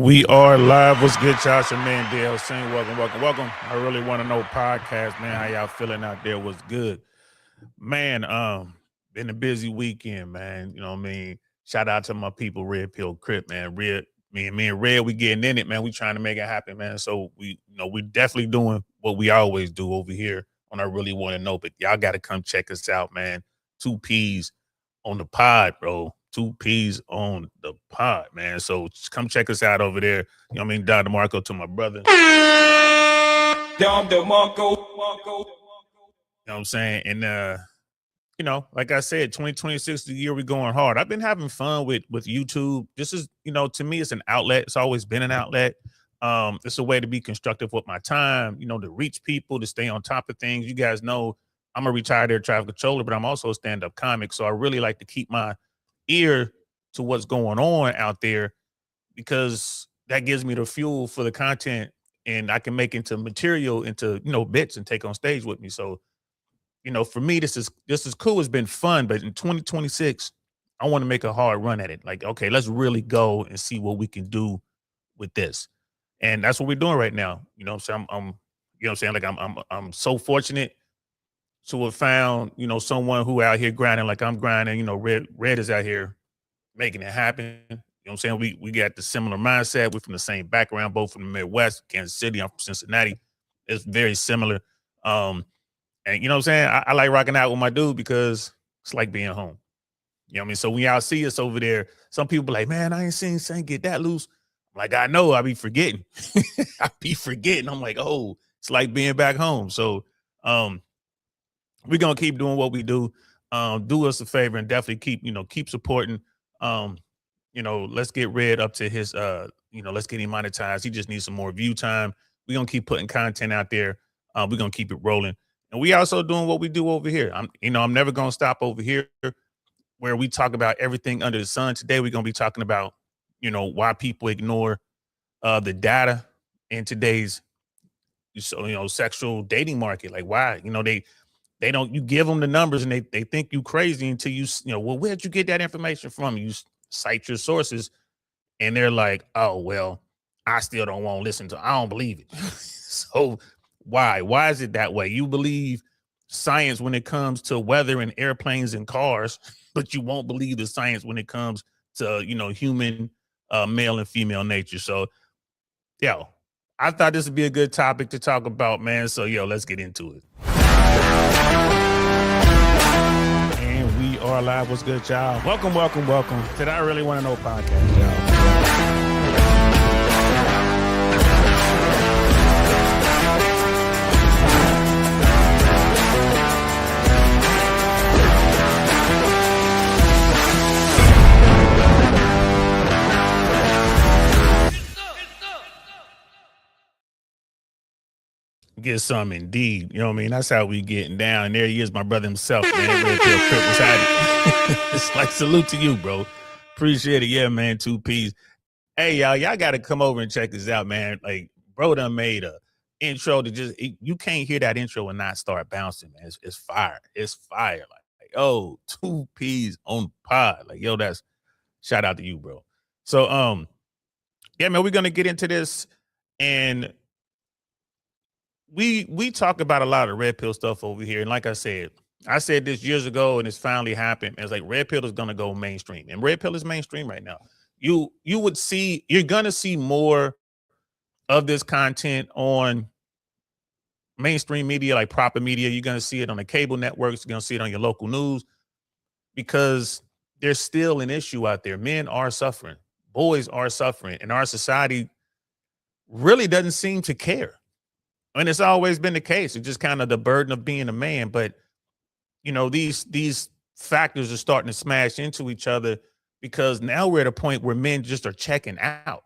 We are live. What's good, y'all? It's your man DL Singh. Welcome. I really want to know podcast, man. How y'all feeling out there? What's good, man? Been a busy weekend, man. You know what I mean. Shout out to my people, Red Pill Crip, man. Me and Red, we getting in it, man. We trying to make it happen, man. So we definitely doing what we always do over here on I Really Want to Know. But y'all got to come check us out, man. 2Ps on the pod, bro. 2Ps on the pod, man. So just come check us out over there. You know what I mean? Don DeMarco to my brother. Don DeMarco. You know what I'm saying? And like I said, 2026 is the year we're going hard. I've been having fun with YouTube. This is, to me, it's an outlet. It's always been an outlet. It's a way to be constructive with my time, to reach people, to stay on top of things. You guys know I'm a retired air traffic controller, but I'm also a stand-up comic. So I really like to keep my ear to what's going on out there because that gives me the fuel for the content and I can make into material, into, bits and take on stage with me. So, for me, this is cool. It's been fun, but in 2026, I want to make a hard run at it. Like, okay, let's really go and see what we can do with this. And that's what we're doing right now. You know what I'm saying? I'm so fortunate to have found, someone who out here grinding like I'm grinding. Red is out here making it happen. You know what I'm saying? We got the similar mindset. We're from the same background, both from the Midwest, Kansas City. I'm from Cincinnati. It's very similar. And you know what I'm saying? I like rocking out with my dude because it's like being home. You know what I mean? So when y'all see us over there, some people be like, man, I ain't seen Saint get that loose. I'm like, I know, I be forgetting. I'm like, oh, it's like being back home. So we're gonna keep doing what we do. Do us a favor and definitely keep supporting. Let's get Red up to his let's get him monetized. He just needs some more view time. We're gonna keep putting content out there. We're gonna keep it rolling. And we also doing what we do over here. I'm never gonna stop over here where we talk about everything under the sun. Today we're gonna be talking about, why people ignore the data in today's sexual dating market. Like why, they don't, you give them the numbers and they think you crazy until well, where'd you get that information from? You cite your sources and they're like, oh, well, I still don't want to listen to, I don't believe it. So why is it that way? You believe science when it comes to weather and airplanes and cars, but you won't believe the science when it comes to, human male and female nature. So, I thought this would be a good topic to talk about, man. So, let's get into it. And we are live. What's good, y'all? Welcome to the I Really Want to Know podcast, y'all. Get some indeed. You know what I mean? That's how we getting down. And there he is, my brother himself, man. It's like salute to you, bro. Appreciate it. Yeah, man. 2Ps. Hey, y'all got to come over and check this out, man. Like, bro done made a intro to you can't hear that intro and not start bouncing, man. It's fire. It's fire. Like, oh, 2Ps on pod. Like, that's shout out to you, bro. So, yeah, man, we're going to get into this. And we talk about a lot of red pill stuff over here. And like I said this years ago and it's finally happened. It's like red pill is going to go mainstream and red pill is mainstream right now. You're going to see more of this content on mainstream media, like proper media. You're going to see it on the cable networks. You're going to see it on your local news because there's still an issue out there. Men are suffering. Boys are suffering. And our society really doesn't seem to care. And it's always been the case. It's just kind of the burden of being a man. But, these factors are starting to smash into each other because now we're at a point where men just are checking out.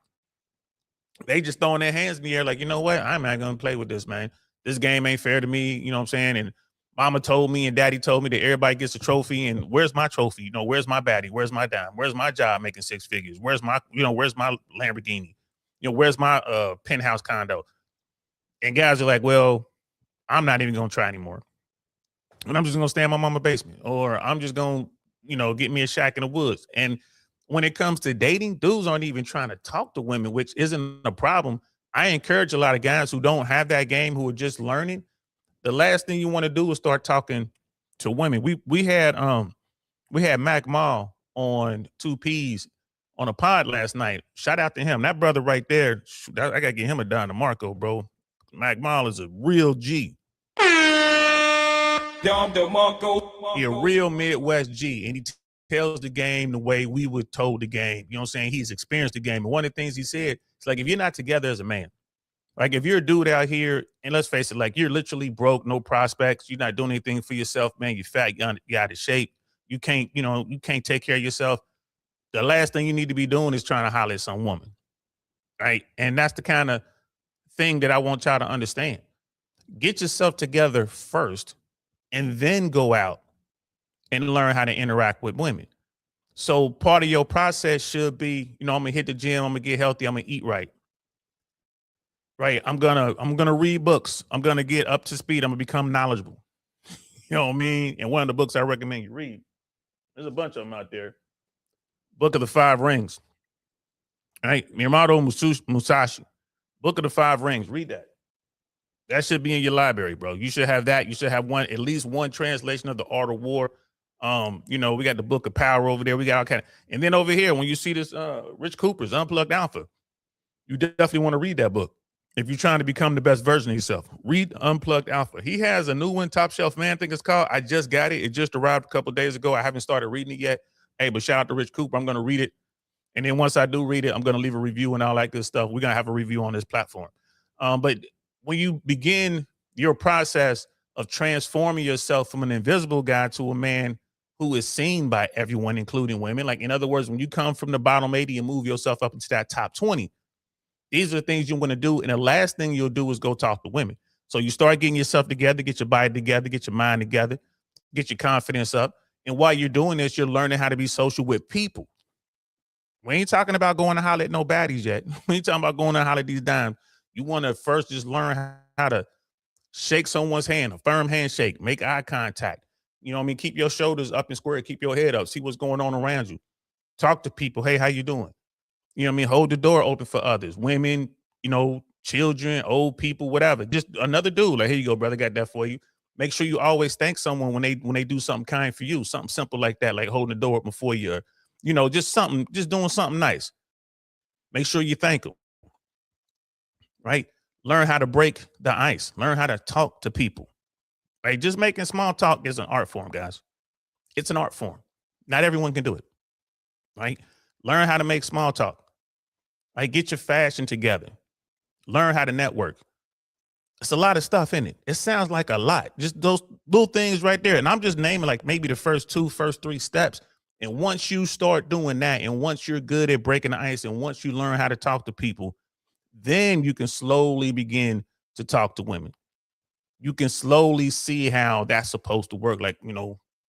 They just throwing their hands in the air like, you know what? I'm not going to play with this, man. This game ain't fair to me. You know what I'm saying? And mama told me and daddy told me that everybody gets a trophy. And where's my trophy? Where's my baddie? Where's my dime? Where's my job making six figures? Where's my Lamborghini? Where's my penthouse condo? And guys are like, well, I'm not even going to try anymore. And I'm just going to stay in my mama's basement. Or I'm just going to, get me a shack in the woods. And when it comes to dating, dudes aren't even trying to talk to women, which isn't a problem. I encourage a lot of guys who don't have that game, who are just learning. The last thing you want to do is start talking to women. We had Mac Mall on 2Ps on a pod last night. Shout out to him. That brother right there, I gotta get him a Don DeMarco, bro. Mac Mall is a real G. Don DeMarco. He a real Midwest G, and he tells the game the way we were told the game. You know what I'm saying? He's experienced the game. And one of the things he said, it's like, if you're not together as a man, like if you're a dude out here, and let's face it, like you're literally broke, no prospects, you're not doing anything for yourself, man, you're fat, you're out of shape, you can't take care of yourself. The last thing you need to be doing is trying to holler at some woman, right? And that's the kind of thing that I want y'all to understand. Get yourself together first, and then go out and learn how to interact with women. So part of your process should be, I'm gonna hit the gym, I'm gonna get healthy, I'm gonna eat right. Right. I'm gonna read books. I'm gonna get up to speed. I'm gonna become knowledgeable. You know what I mean? And one of the books I recommend you read, there's a bunch of them out there. Book of the Five Rings. Right? Miyamoto Musashi. Book of the Five Rings. Read that. That should be in your library, bro. You should have that. You should have at least one translation of The Art of War. We got the Book of Power over there. We got all kind of, and then over here, when you see this Rich Cooper's Unplugged Alpha, you definitely want to read that book. If you're trying to become the best version of yourself, read Unplugged Alpha. He has a new one, Top Shelf Man, I think it's called. I just got it. It just arrived a couple of days ago. I haven't started reading it yet. Hey, but shout out to Rich Cooper. I'm going to read it. And then once I do read it, I'm going to leave a review and all that good stuff. We're going to have a review on this platform. But when you begin your process of transforming yourself from an invisible guy to a man who is seen by everyone, including women, like in other words, when you come from the bottom 80 and move yourself up into that top 20, these are the things you want to do. And the last thing you'll do is go talk to women. So you start getting yourself together, get your body together, get your mind together, get your confidence up. And while you're doing this, you're learning how to be social with people. We ain't talking about going to holler at no baddies yet. We ain't talking about going to holler at these dimes. You want to first just learn how to shake someone's hand, a firm handshake, make eye contact. You know what I mean? Keep your shoulders up and square, keep your head up, see what's going on around you. Talk to people. Hey, how you doing? You know what I mean? Hold the door open for others, women, children, old people, whatever. Just another dude. Like, here you go, brother. Got that for you. Make sure you always thank someone when they do something kind for you. Something simple like that, like holding the door open for you. Just doing something nice. Make sure you thank them. Right? Learn how to break the ice. Learn how to talk to people. Right? Just making small talk is an art form, guys. It's an art form. Not everyone can do it. Right? Learn how to make small talk. Like, get your fashion together. Learn how to network. It's a lot of stuff in it. It sounds like a lot. Just those little things right there. And I'm just naming like maybe the first 3 steps. And once you start doing that, and once you're good at breaking the ice, and once you learn how to talk to people, then you can slowly begin to talk to women. You can slowly see how that's supposed to work. Like,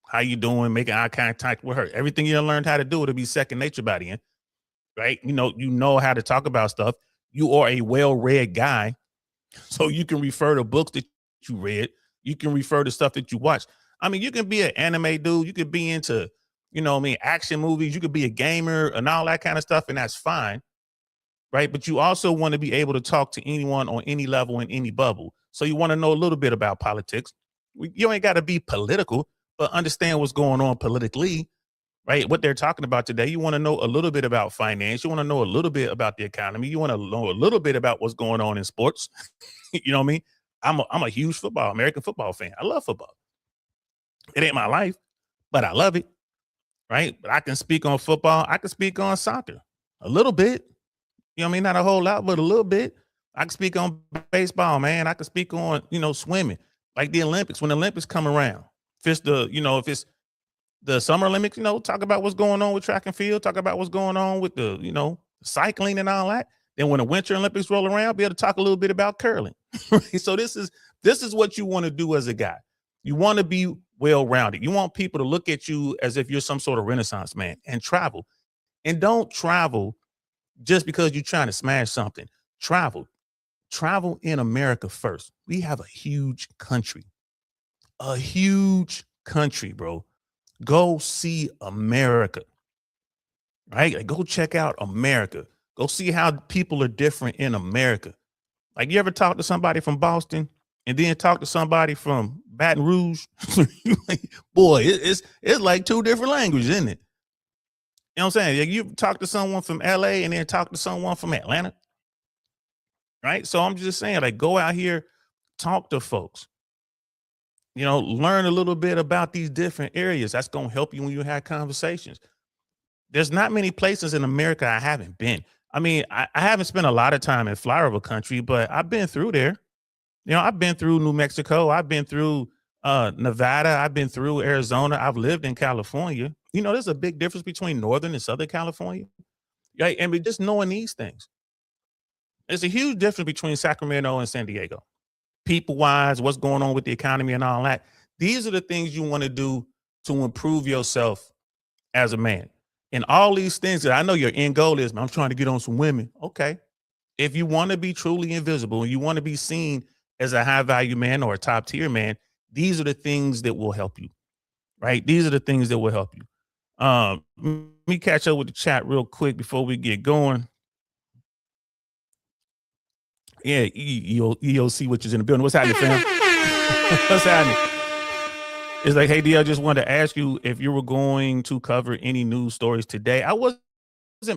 how you doing? Making eye contact with her. Everything you learned how to do, it'll be second nature by the end. Right? You know how to talk about stuff. You are a well-read guy, so you can refer to books that you read. You can refer to stuff that you watch. I mean, you can be an anime dude. You could be into, action movies. You could be a gamer and all that kind of stuff, and that's fine, right? But you also want to be able to talk to anyone on any level in any bubble. So you want to know a little bit about politics. You ain't got to be political, but understand what's going on politically. Right? What they're talking about today. You want to know a little bit about finance. You want to know a little bit about the economy. You want to know a little bit about what's going on in sports. You know what I mean? I'm a huge American football fan. I love football. It ain't my life, but I love it. Right? But I can speak on football. I can speak on soccer a little bit. You know what I mean? Not a whole lot, but a little bit. I can speak on baseball, man. I can speak on, swimming. Like the Olympics. When the Olympics come around, if it's the Summer Olympics, talk about what's going on with track and field, talk about what's going on with the, cycling and all that. Then when the Winter Olympics roll around, be able to talk a little bit about curling. So this is what you want to do as a guy. You want to be well-rounded. You want people to look at you as if you're some sort of Renaissance man, and travel. And don't travel just because you're trying to smash something. Travel in America first. We have a huge country, bro. Go see America, right? Like, go check out America. Go see how people are different in America. Like, you ever talk to somebody from Boston and then talk to somebody from Baton Rouge? Boy, it's like two different languages, isn't it? You know what I'm saying? Like, you talk to someone from LA and then talk to someone from Atlanta, right? So I'm just saying, like, go out here, talk to folks. You know, learn a little bit about these different areas. That's gonna help you when you have conversations. There's not many places in America I haven't been. I mean, I haven't spent a lot of time in flyover country, but I've been through there. You know, I've been through New Mexico. I've been through Nevada. I've been through Arizona. I've lived in California. You know, there's a big difference between Northern and Southern California. Right. And we just knowing these things. There's a huge difference between Sacramento and San Diego. People wise, what's going on with the economy and all that. These are the things you want to do to improve yourself as a man. And all these things that I know your end goal is, I'm trying to get on some women. Okay. If you want to be truly invisible and you want to be seen as a high value man or a top tier man, these are the things that will help you, right? These are the things that will help you. Let me catch up with the chat real quick before we get going. Yeah, EOC, which is in the building. What's happening, fam? What's happening? It's like, hey, D, I just wanted to ask you if you were going to cover any news stories today. I wasn't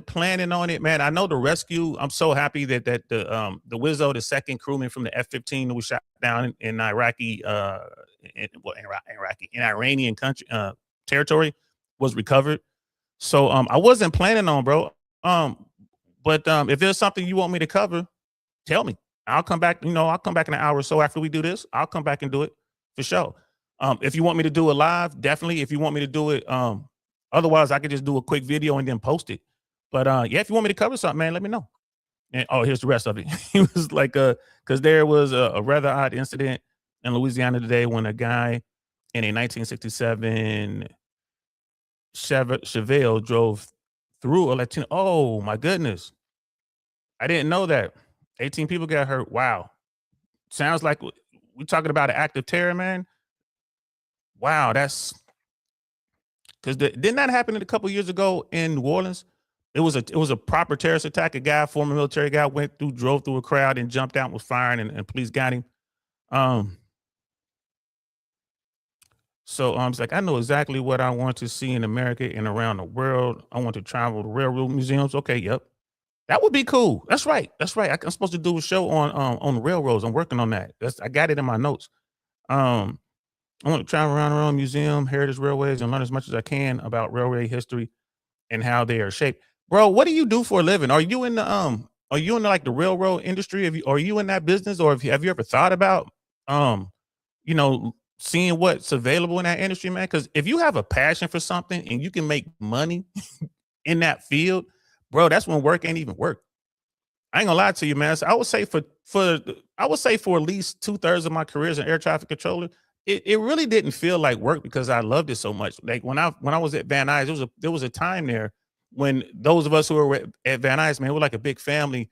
planning on it, man. I know the rescue. I'm so happy that the Wizzo, the second crewman from the F-15 that was shot down in Iraqi, in Iranian country territory, was recovered. So I wasn't planning on, bro. But if there's something you want me to cover, tell me. I'll come back. You know, I'll come back in an hour or so after we do this. I'll come back and do it for sure. If you want me to do it live, definitely. If you want me to do it, otherwise I could just do a quick video and then post it. But yeah, if you want me to cover something, man, let me know. And here's the rest of it. He was like, because there was a rather odd incident in Louisiana today when a guy in a 1967 Chevelle drove through a Latino. Oh my goodness, I didn't know that. 18 people got hurt. Wow, sounds like we're talking about an act of terror, man. Wow, that's because didn't that happen a couple years ago in New Orleans? It was a proper terrorist attack. A guy, former military guy, drove through a crowd and jumped out, was firing, and police got him. So it's like, I know exactly what I want to see in America and around the world. I want to travel to railroad museums. Okay, yep. That would be cool. That's right. That's right. I'm supposed to do a show on the railroads. I'm working on that. I got it in my notes. I want to travel around the railroad museum, heritage railways, and learn as much as I can about railway history and how they are shaped. Bro, what do you do for a living? Are you in the like the railroad industry? Are you in that business, or have you ever thought about you know, seeing what's available in that industry, man? Because if you have a passion for something and you can make money in that field, bro, that's when work ain't even work. I ain't gonna lie to you, man. So I would say for at least 2/3 of my career as an air traffic controller, it really didn't feel like work because I loved it so much. Like when I was at Van Nuys, there was a time there when those of us who were at Van Nuys, man, we're like a big family,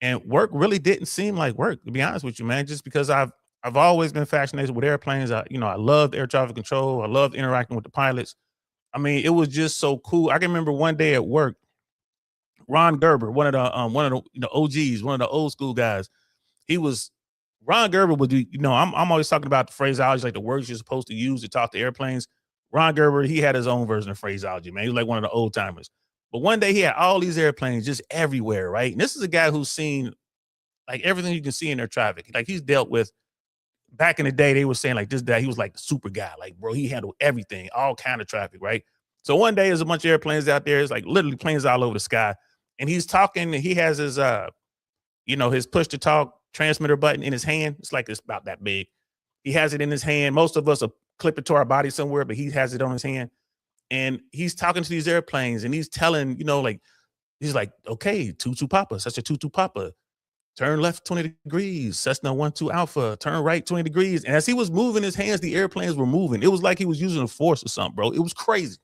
and work really didn't seem like work, to be honest with you, man. Just because I've always been fascinated with airplanes. I loved air traffic control. I loved interacting with the pilots. I mean, it was just so cool. I can remember one day at work, Ron Gerber, one of the OGs, one of the old school guys. Ron Gerber would do, I'm always talking about the phraseology, like the words you're supposed to use to talk to airplanes. Ron Gerber, he had his own version of phraseology, man. He was like one of the old timers. But one day he had all these airplanes just everywhere, right? And this is a guy who's seen like everything you can see in air traffic. Like he's dealt with, back in the day, they were saying like this guy, he was like the super guy. Like, bro, he handled everything, all kind of traffic, right? So one day there's a bunch of airplanes out there. It's like literally planes all over the sky. And he's talking, he has his his push to talk transmitter button in his hand. It's like it's about that big. He has it in his hand. Most of us will clip it to our body somewhere, but he has it on his hand. And he's talking to these airplanes and he's telling, he's like, okay, 22 Papa, such a 22 Papa. Turn left 20 degrees, Cessna 12 Alpha, turn right 20 degrees. And as he was moving his hands, the airplanes were moving. It was like he was using a force or something, bro. It was crazy.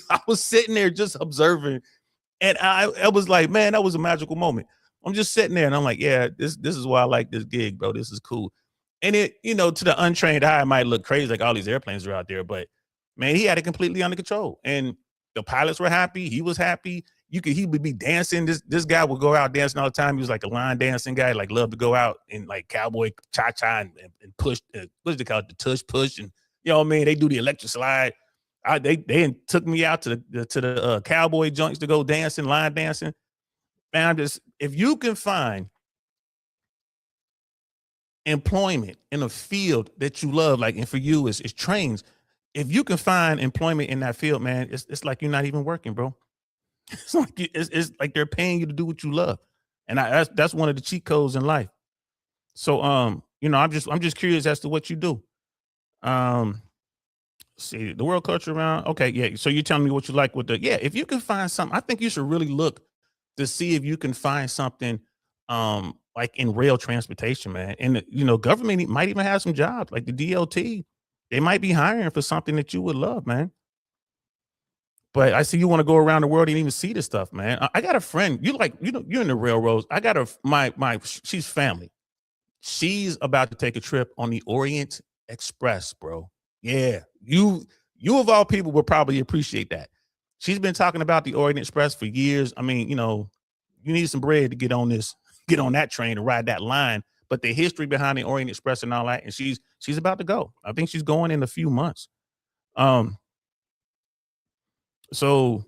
I was sitting there just observing. And I was like, man, that was a magical moment. I'm just sitting there and I'm like, yeah, this is why I like this gig, bro. This is cool. And it, to the untrained eye, it might look crazy, like all these airplanes are out there, but man, he had it completely under control. And The pilots were happy. He was happy. He would be dancing. This guy would go out dancing all the time. He was like a line dancing guy, like loved to go out and like cowboy cha-cha and push, what do they call it? The tush push. And you know what I mean? They do the electric slide. They took me out to the cowboy joints to go dancing, line dancing. Man, if you can find employment in a field that you love, like, and for you is trains. If you can find employment in that field, man, it's like you're not even working, bro. It's like they're paying you to do what you love, and that's one of the cheat codes in life. So, I'm just curious as to what you do. See the world culture around. Okay, yeah. So you're telling me what you like with the, yeah. If you can find something, I think you should really look to see if you can find something, like in rail transportation, man. And government might even have some jobs, like the DOT. They might be hiring for something that you would love, man. But I see you want to go around the world and even see this stuff, man. I got a friend. You're in the railroads. I got she's family. She's about to take a trip on the Orient Express, bro. Yeah, you of all people would probably appreciate that. She's been talking about the Orient Express for years. I mean, you need some bread to get on that train to ride that line. But the history behind the Orient Express and all that, and she's about to go. I think she's going in a few months. So,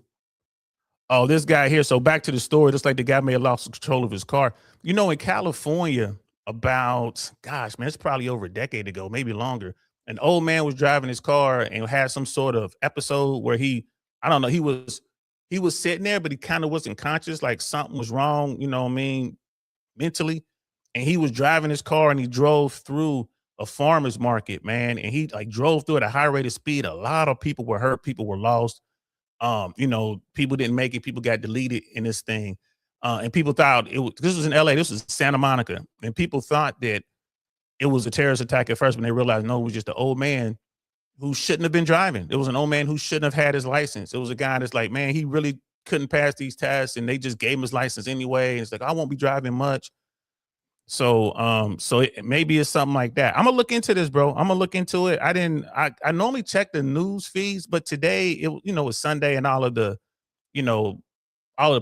oh, this guy here. So back to the story. Just like the guy may have lost control of his car. In California, about, gosh, man, it's probably over a decade ago, maybe longer. An old man was driving his car and had some sort of episode where I don't know, he was sitting there, but he kind of wasn't conscious, like something was wrong, mentally. And he was driving his car and he drove through a farmer's market, man. And he like drove through at a high rate of speed. A lot of people were hurt. People were lost. People didn't make it. People got deleted in this thing. And people thought this was in LA. This was Santa Monica. And people thought that it was a terrorist attack at first, when they realized, no, it was just an old man who shouldn't have been driving. It was an old man who shouldn't have had his license. It was a guy that's like, man, he really couldn't pass these tests, and they just gave him his license anyway. And it's like, I won't be driving much. So, maybe it's something like that. I'm gonna look into this, bro. I'm gonna look into it. I normally check the news feeds, but today it's Sunday and all of the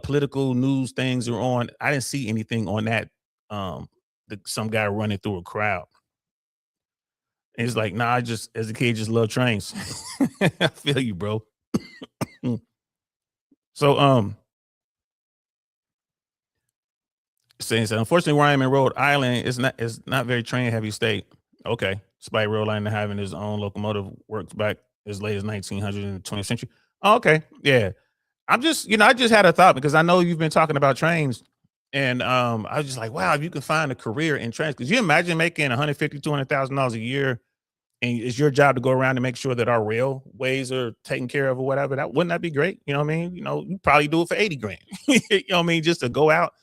political news things are on. I didn't see anything on that. Some guy running through a crowd. And it's like, nah, I just, as a kid, just love trains. I feel you, bro. So, saying so, unfortunately, where I am in Rhode Island is not very train heavy state. Okay, despite Rhode Island having his own locomotive works back as late as 1900 in the 20th century. Oh, okay, yeah. I'm just, I just had a thought because I know you've been talking about trains, and I was just like, wow, if you can find a career in trains, because you imagine making $150,000, $200,000 a year, and it's your job to go around and make sure that our railways are taken care of or whatever. Wouldn't that be great? You know what I mean? You probably do it for 80 grand. You know what I mean? Just to go out.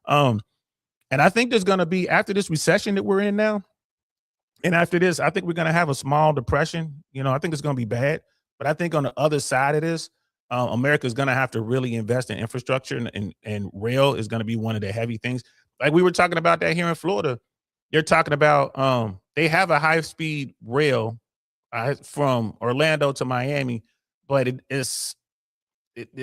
And I think there's going to be, after this recession that we're in now, and after this, I think we're going to have a small depression. I think it's going to be bad. But I think on the other side of this, America is going to have to really invest in infrastructure, and rail is going to be one of the heavy things. Like we were talking about that here in Florida. They're talking about, they have a high-speed rail from Orlando to Miami, but there's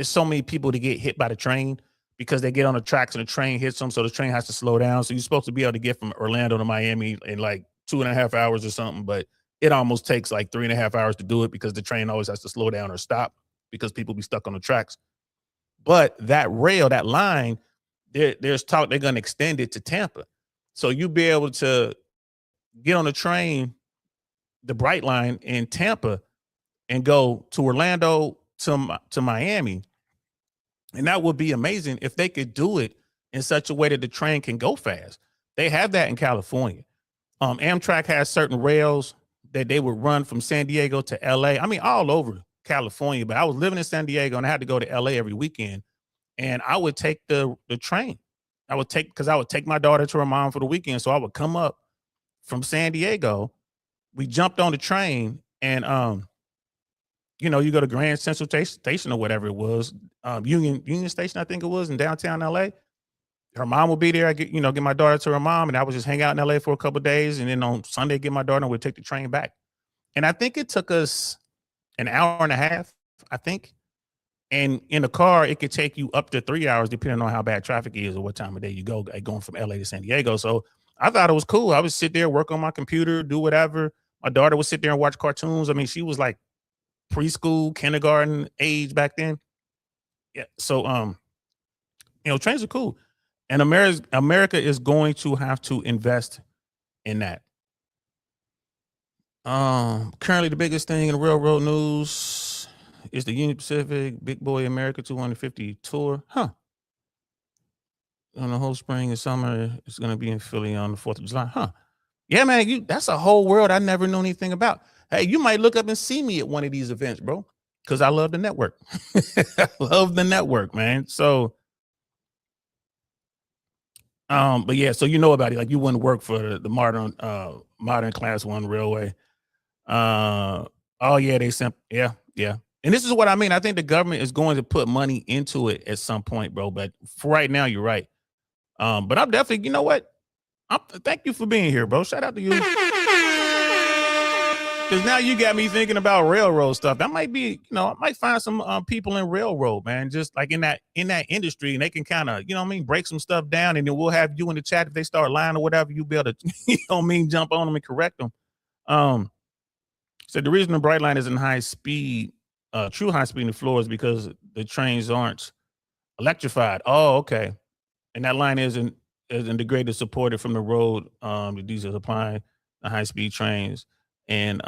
so many people to get hit by the train because they get on the tracks and the train hits them, so the train has to slow down. So you're supposed to be able to get from Orlando to Miami in like 2.5 hours or something, but it almost takes like 3.5 hours to do it because the train always has to slow down or stop because people be stuck on the tracks. But that rail, that line, there's talk they're going to extend it to Tampa. So you'll be able to get on the train, the Bright Line in Tampa, and go to Orlando to Miami. And that would be amazing if they could do it in such a way that the train can go fast. They have that in California. Amtrak has certain rails that they would run from San Diego to LA. I mean, all over California, but I was living in San Diego and I had to go to LA every weekend. And I would take the train. Because I would take my daughter to her mom for the weekend. So I would come up from San Diego. We jumped on the train, and you go to Grand Central Station or whatever it was, Union Station, I think it was, in downtown LA. Her mom would be there. I get my daughter to her mom, and I would just hang out in LA for a couple of days, and then on Sunday get my daughter, and we'd take the train back. And I think it took us an hour and a half, I think. And in a car, it could take you up to 3 hours, depending on how bad traffic is or what time of day you go, like going from LA to San Diego. So I thought it was cool. I would sit there, work on my computer, do whatever. My daughter would sit there and watch cartoons. I mean, she was like preschool, kindergarten age back then. Yeah. So trains are cool. And America is going to have to invest in that. Currently the biggest thing in the railroad news is the Union Pacific Big Boy America 250 tour. Huh. On the whole spring and summer, it's gonna be in Philly on the 4th of July. Huh. Yeah, man, that's a whole world I never knew anything about. Hey, you might look up and see me at one of these events, bro. Because I love the network. I love the network, man. So but yeah, so you know about it. Like you wouldn't work for the modern class 1 railway. Oh yeah, they sent yeah. And this is what I mean. I think the government is going to put money into it at some point, bro. But for right now, you're right. But I'm definitely, you know what? Thank you for being here, bro. Shout out to you. Because now you got me thinking about railroad stuff. That might be, I might find some people in railroad, man, just like in that industry, and they can kind of, break some stuff down, and then we'll have you in the chat if they start lying or whatever. You be able to, jump on them and correct them. So the reason the Bright Line is in high speed, true high speed in the floor is because the trains aren't electrified. Oh, okay. And that line isn't integrated, supported from the road. The diesel supplying the high speed trains in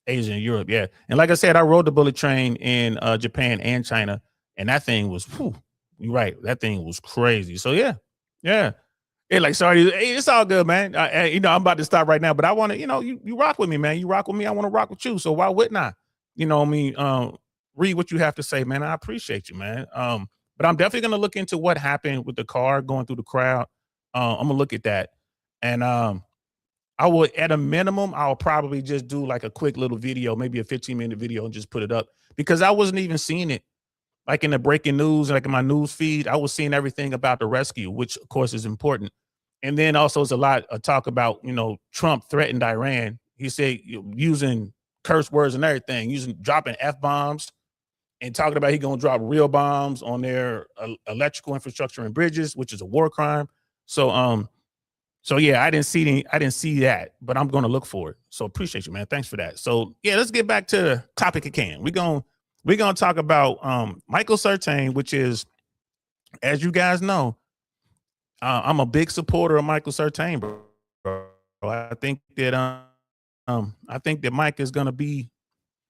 Asia and Europe. Yeah. And like I said, I rode the bullet train in Japan and China, and that thing was, you're right. That thing was crazy. So yeah. Like, sorry, it's all good, man. I'm about to stop right now, but I want to, you rock with me, man. You rock with me. I want to rock with you. So why wouldn't I? Read what you have to say, man. I appreciate you, man. But I'm definitely going to look into what happened with the car going through the crowd. I'm going to look at that. And I would, at a minimum, I'll probably just do like a quick little video, maybe a 15-minute video, and just put it up, because I wasn't even seeing it. Like in the breaking news, like in my news feed, I was seeing everything about the rescue, which of course is important. And then also it's a lot of talk about, Trump threatened Iran. He said using curse words and everything, dropping F-bombs and talking about he going to drop real bombs on their electrical infrastructure and bridges, which is a war crime. So yeah, I didn't see that, but I'm going to look for it. So appreciate you, man. Thanks for that. So yeah, let's get back to the topic at hand. We're going to talk about Michael Surtain, which is, as you guys know, I'm a big supporter of Michael Surtain, bro. I think that Mike is going to be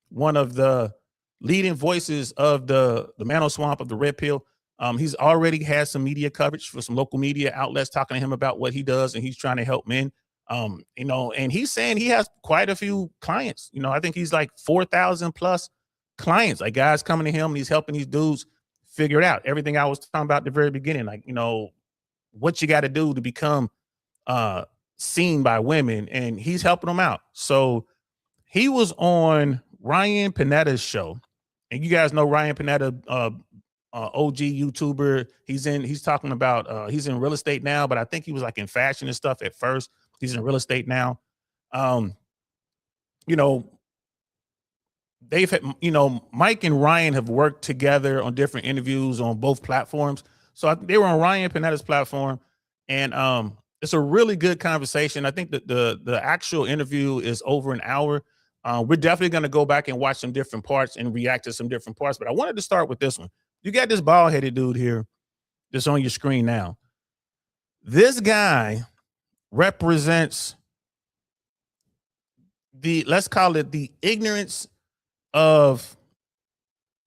one of the leading voices of the Mano Swamp, of the Red Pill. He's already had some media coverage for some local media outlets talking to him about what he does, and he's trying to help men. And he's saying he has quite a few clients. I think he's like 4,000 plus clients, like guys coming to him, and he's helping these dudes figure it out. Everything I was talking about at the very beginning, like, what you got to do to become seen by women, and he's helping them out. So he was on Ryan Panetta's show, and you guys know Ryan Panetta, OG YouTuber. He's talking about he's in real estate now, but I think he was like in fashion and stuff at first. He's in real estate now. They've had, Mike and Ryan have worked together on different interviews on both platforms. So they were on Ryan Panetta's platform, and it's a really good conversation. I think that the actual interview is over an hour. We're definitely going to go back and watch some different parts and react to some different parts. But I wanted to start with this one. You got this bald-headed dude here that's on your screen now. This guy represents let's call it the ignorance of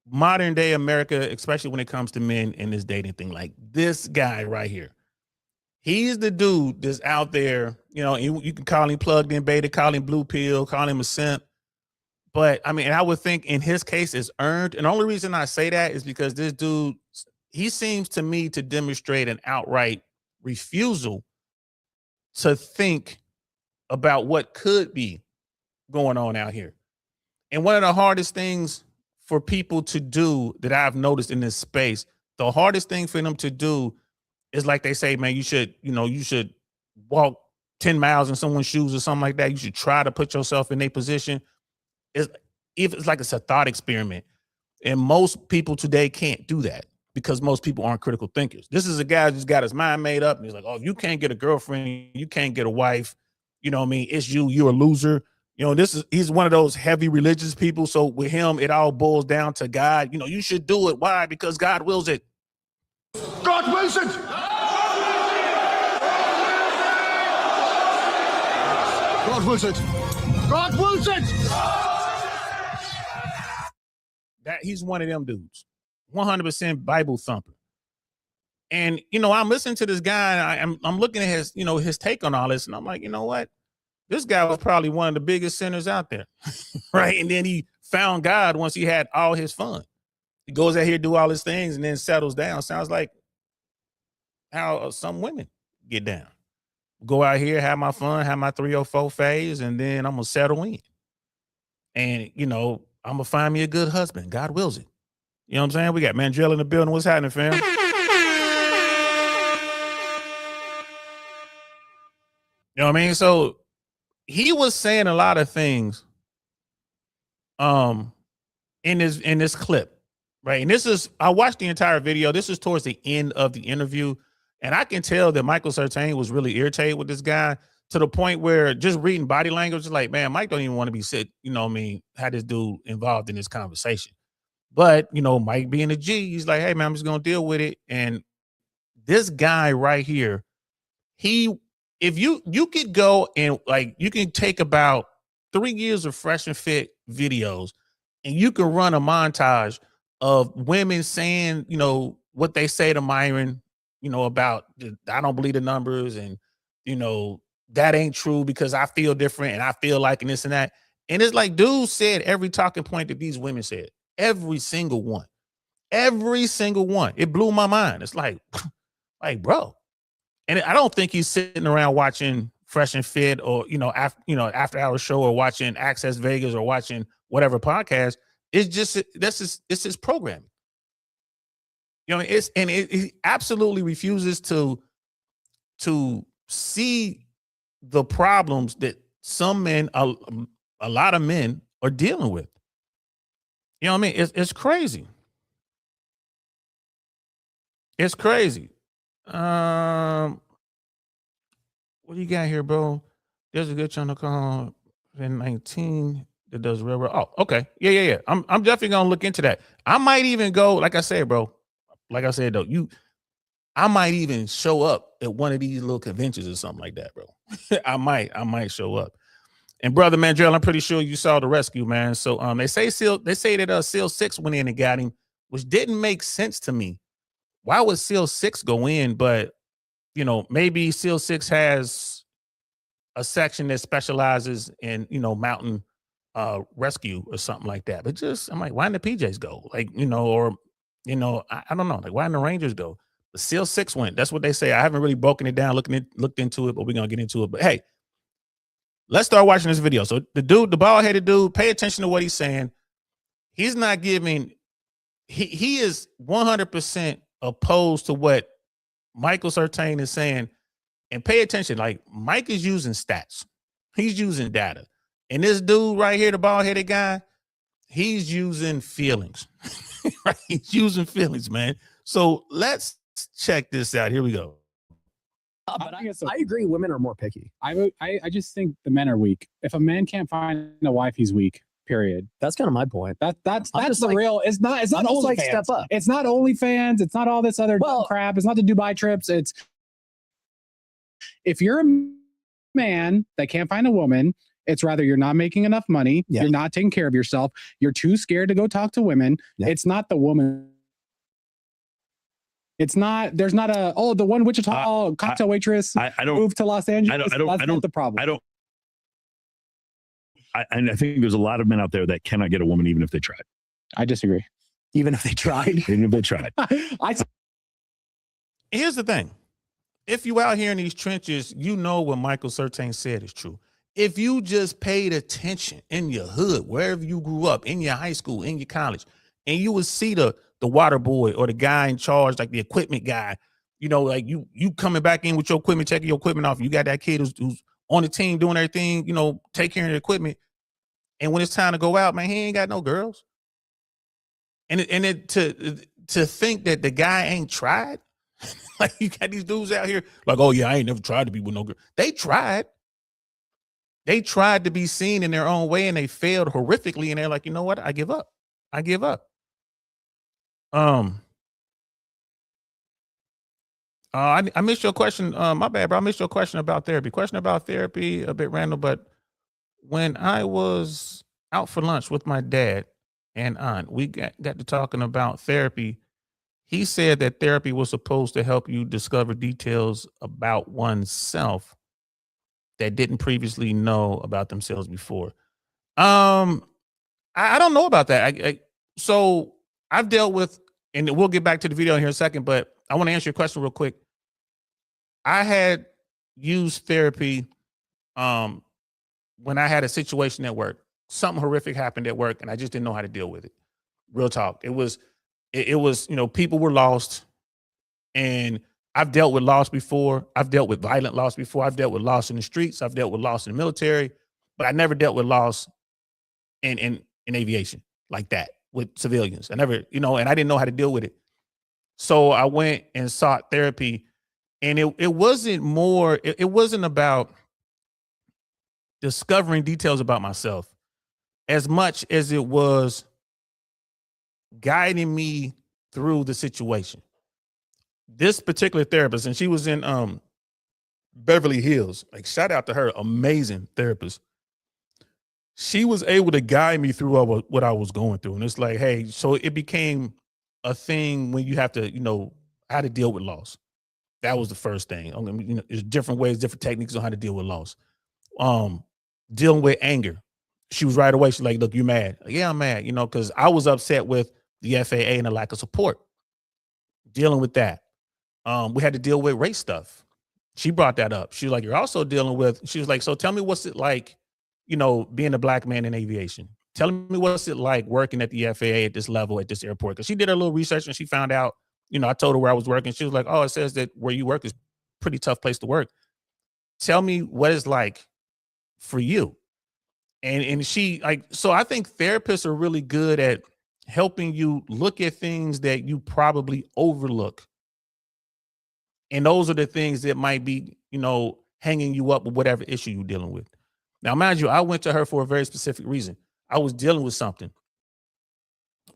modern day America, especially when it comes to men and this dating thing. Like this guy right here. He's the dude that's out there, you can call him plugged in beta, call him blue pill, call him a simp. But I mean, I would think in his case it's earned. And the only reason I say that is because this dude, he seems to me to demonstrate an outright refusal to think about what could be going on out here. And one of the hardest things for people to do that I've noticed in this space, the hardest thing for them to do is, like they say, man, you should walk 10 miles in someone's shoes or something like that. You should try to put yourself in their position. It's like it's a thought experiment. And most people today can't do that because most people aren't critical thinkers. This is a guy who's got his mind made up. And he's like, oh, if you can't get a girlfriend, you can't get a wife. You know what I mean? It's you're a loser. You know, he's one of those heavy religious people. So with him, it all boils down to God. You know, you should do it. Why? Because God wills it. God wills it. God wills it. God wills it. That he's one of them dudes, 100% Bible thumper. And you know, I'm listening to this guy, and I'm looking at his, you know, his take on all this, and I'm like, you know what? This guy was probably one of the biggest sinners out there, right? And then he found God once he had all his fun. He goes out here, do all his things, and then settles down. Sounds like how some women get down. Go out here, have my fun, have my 3 or 4 phase, and then I'm gonna settle in. And you know, I'm gonna find me a good husband. God wills it. You know what I'm saying? We got Mandrell in the building. What's happening, fam? You know what I mean? So he was saying a lot of things in this clip, right? And I watched the entire video. This is towards the end of the interview, and I can tell that Michael Surtain was really irritated with this guy to the point where just reading body language is like, man, Mike don't even want to be you know what I mean, had this dude involved in this conversation. But, you know, Mike being a G, he's like, hey, man, I'm just going to deal with it. And this guy right here, if you could go and like, you can take about 3 years of Fresh and Fit videos and you can run a montage of women saying, you know, what they say to Myron, you know, about I don't believe the numbers and, you know, that ain't true because I feel different and I feel like and this and that. And it's like, dude said every talking point that these women said, every single one. It blew my mind. It's like bro. And I don't think he's sitting around watching Fresh and Fit or, you know, after hour show or watching Access Vegas or watching whatever podcast. It's just, it's his programming. You know, he absolutely refuses to see the problems that some men, a lot of men are dealing with. You know what I mean? It's crazy. It's crazy. What do you got here, bro? There's a good channel called 19 that does railroad. Oh, okay. Yeah. I'm definitely gonna look into that. I might even go, like I said, bro. Like I said, though, I might even show up at one of these little conventions or something like that, bro. I might show up. And brother Mandrell, I'm pretty sure you saw The Rescue, man. So they say that SEAL 6 went in and got him, which didn't make sense to me. Why would SEAL 6 go in? But you know, maybe SEAL 6 has a section that specializes in, you know, mountain rescue or something like that. But I'm like, why didn't the PJs go? Like, you know, or you know, I don't know. Like, why didn't the Rangers go? The SEAL 6 went. That's what they say. I haven't really broken it down, looked into it, but we're gonna get into it. But hey, let's start watching this video. So the bald-headed dude, pay attention to what he's saying. He's not giving, he is 100% opposed to what Michael Surtain is saying. And pay attention, like Mike is using stats. He's using data. And this dude right here, the bald-headed guy, he's using feelings. Right? He's using feelings, man. So let's check this out. Here we go. But I agree. Women are more picky. I just think the men are weak. If a man can't find a wife, he's weak. Period. That's kind of my point. That's the like, real. It's not OnlyFans. Like step up. It's not OnlyFans. It's not all this other crap. It's not the Dubai trips. It's if you're a man that can't find a woman, it's rather you're not making enough money. Yeah. You're not taking care of yourself. You're too scared to go talk to women. Yeah. It's not the woman. It's not. There's not the one Wichita cocktail waitress. I don't move to Los Angeles. I don't. That's not the problem. And I think there's a lot of men out there that cannot get a woman even if they tried. I disagree. Even if they tried. Even if they tried. Here's the thing. If you out here in these trenches, you know what Michael Surtain said is true. If you just paid attention in your hood, wherever you grew up, in your high school, in your college, and you would see the water boy or the guy in charge, like the equipment guy, you know, like you coming back in with your equipment, taking your equipment off. You got that kid who's on the team doing everything, you know, take care of the equipment. And when it's time to go out, man, he ain't got no girls. to think that the guy ain't tried. Like you got these dudes out here like, oh yeah, I ain't never tried to be with no girl. They tried. They tried to be seen in their own way and they failed horrifically. And they're like, you know what? I give up. I give up. I missed your question. My bad, bro. I missed your question about therapy. Question about therapy, a bit random, but when I was out for lunch with my dad and aunt, we got to talking about therapy. He said that therapy was supposed to help you discover details about oneself that didn't previously know about themselves before. I don't know about that. So I've dealt with, and we'll get back to the video in here in a second, but I want to answer your question real quick. I had used therapy when I had a situation at work. Something horrific happened at work and I just didn't know how to deal with it. Real talk. It was, people were lost, and I've dealt with loss before. I've dealt with violent loss before. I've dealt with loss in the streets. I've dealt with loss in the military, but I never dealt with loss in aviation like that with civilians. I never, and I didn't know how to deal with it. So I went and sought therapy, and it wasn't about discovering details about myself as much as it was guiding me through the situation. This particular therapist, and she was in Beverly Hills, like shout out to her, amazing therapist. She was able to guide me through what I was going through. And it's like, hey, so it became a thing when you have to, how to deal with loss. That was the first thing. There's different ways, different techniques on how to deal with loss. Dealing with anger. She was right away. She's like, look, you mad? Like, yeah, I'm mad, because I was upset with the FAA and the lack of support. Dealing with that. We had to deal with race stuff. She brought that up. She was like, you're also dealing with, she was like, so tell me what's it like, being a black man in aviation. Tell me what's it like working at the FAA at this level, at this airport. Because she did a little research and she found out, I told her where I was working. She was like, oh, it says that where you work is a pretty tough place to work. Tell me what it's like for you. And she so I think therapists are really good at helping you look at things that you probably overlook. And those are the things that might be, hanging you up with whatever issue you're dealing with. Now, mind you, I went to her for a very specific reason. I was dealing with something.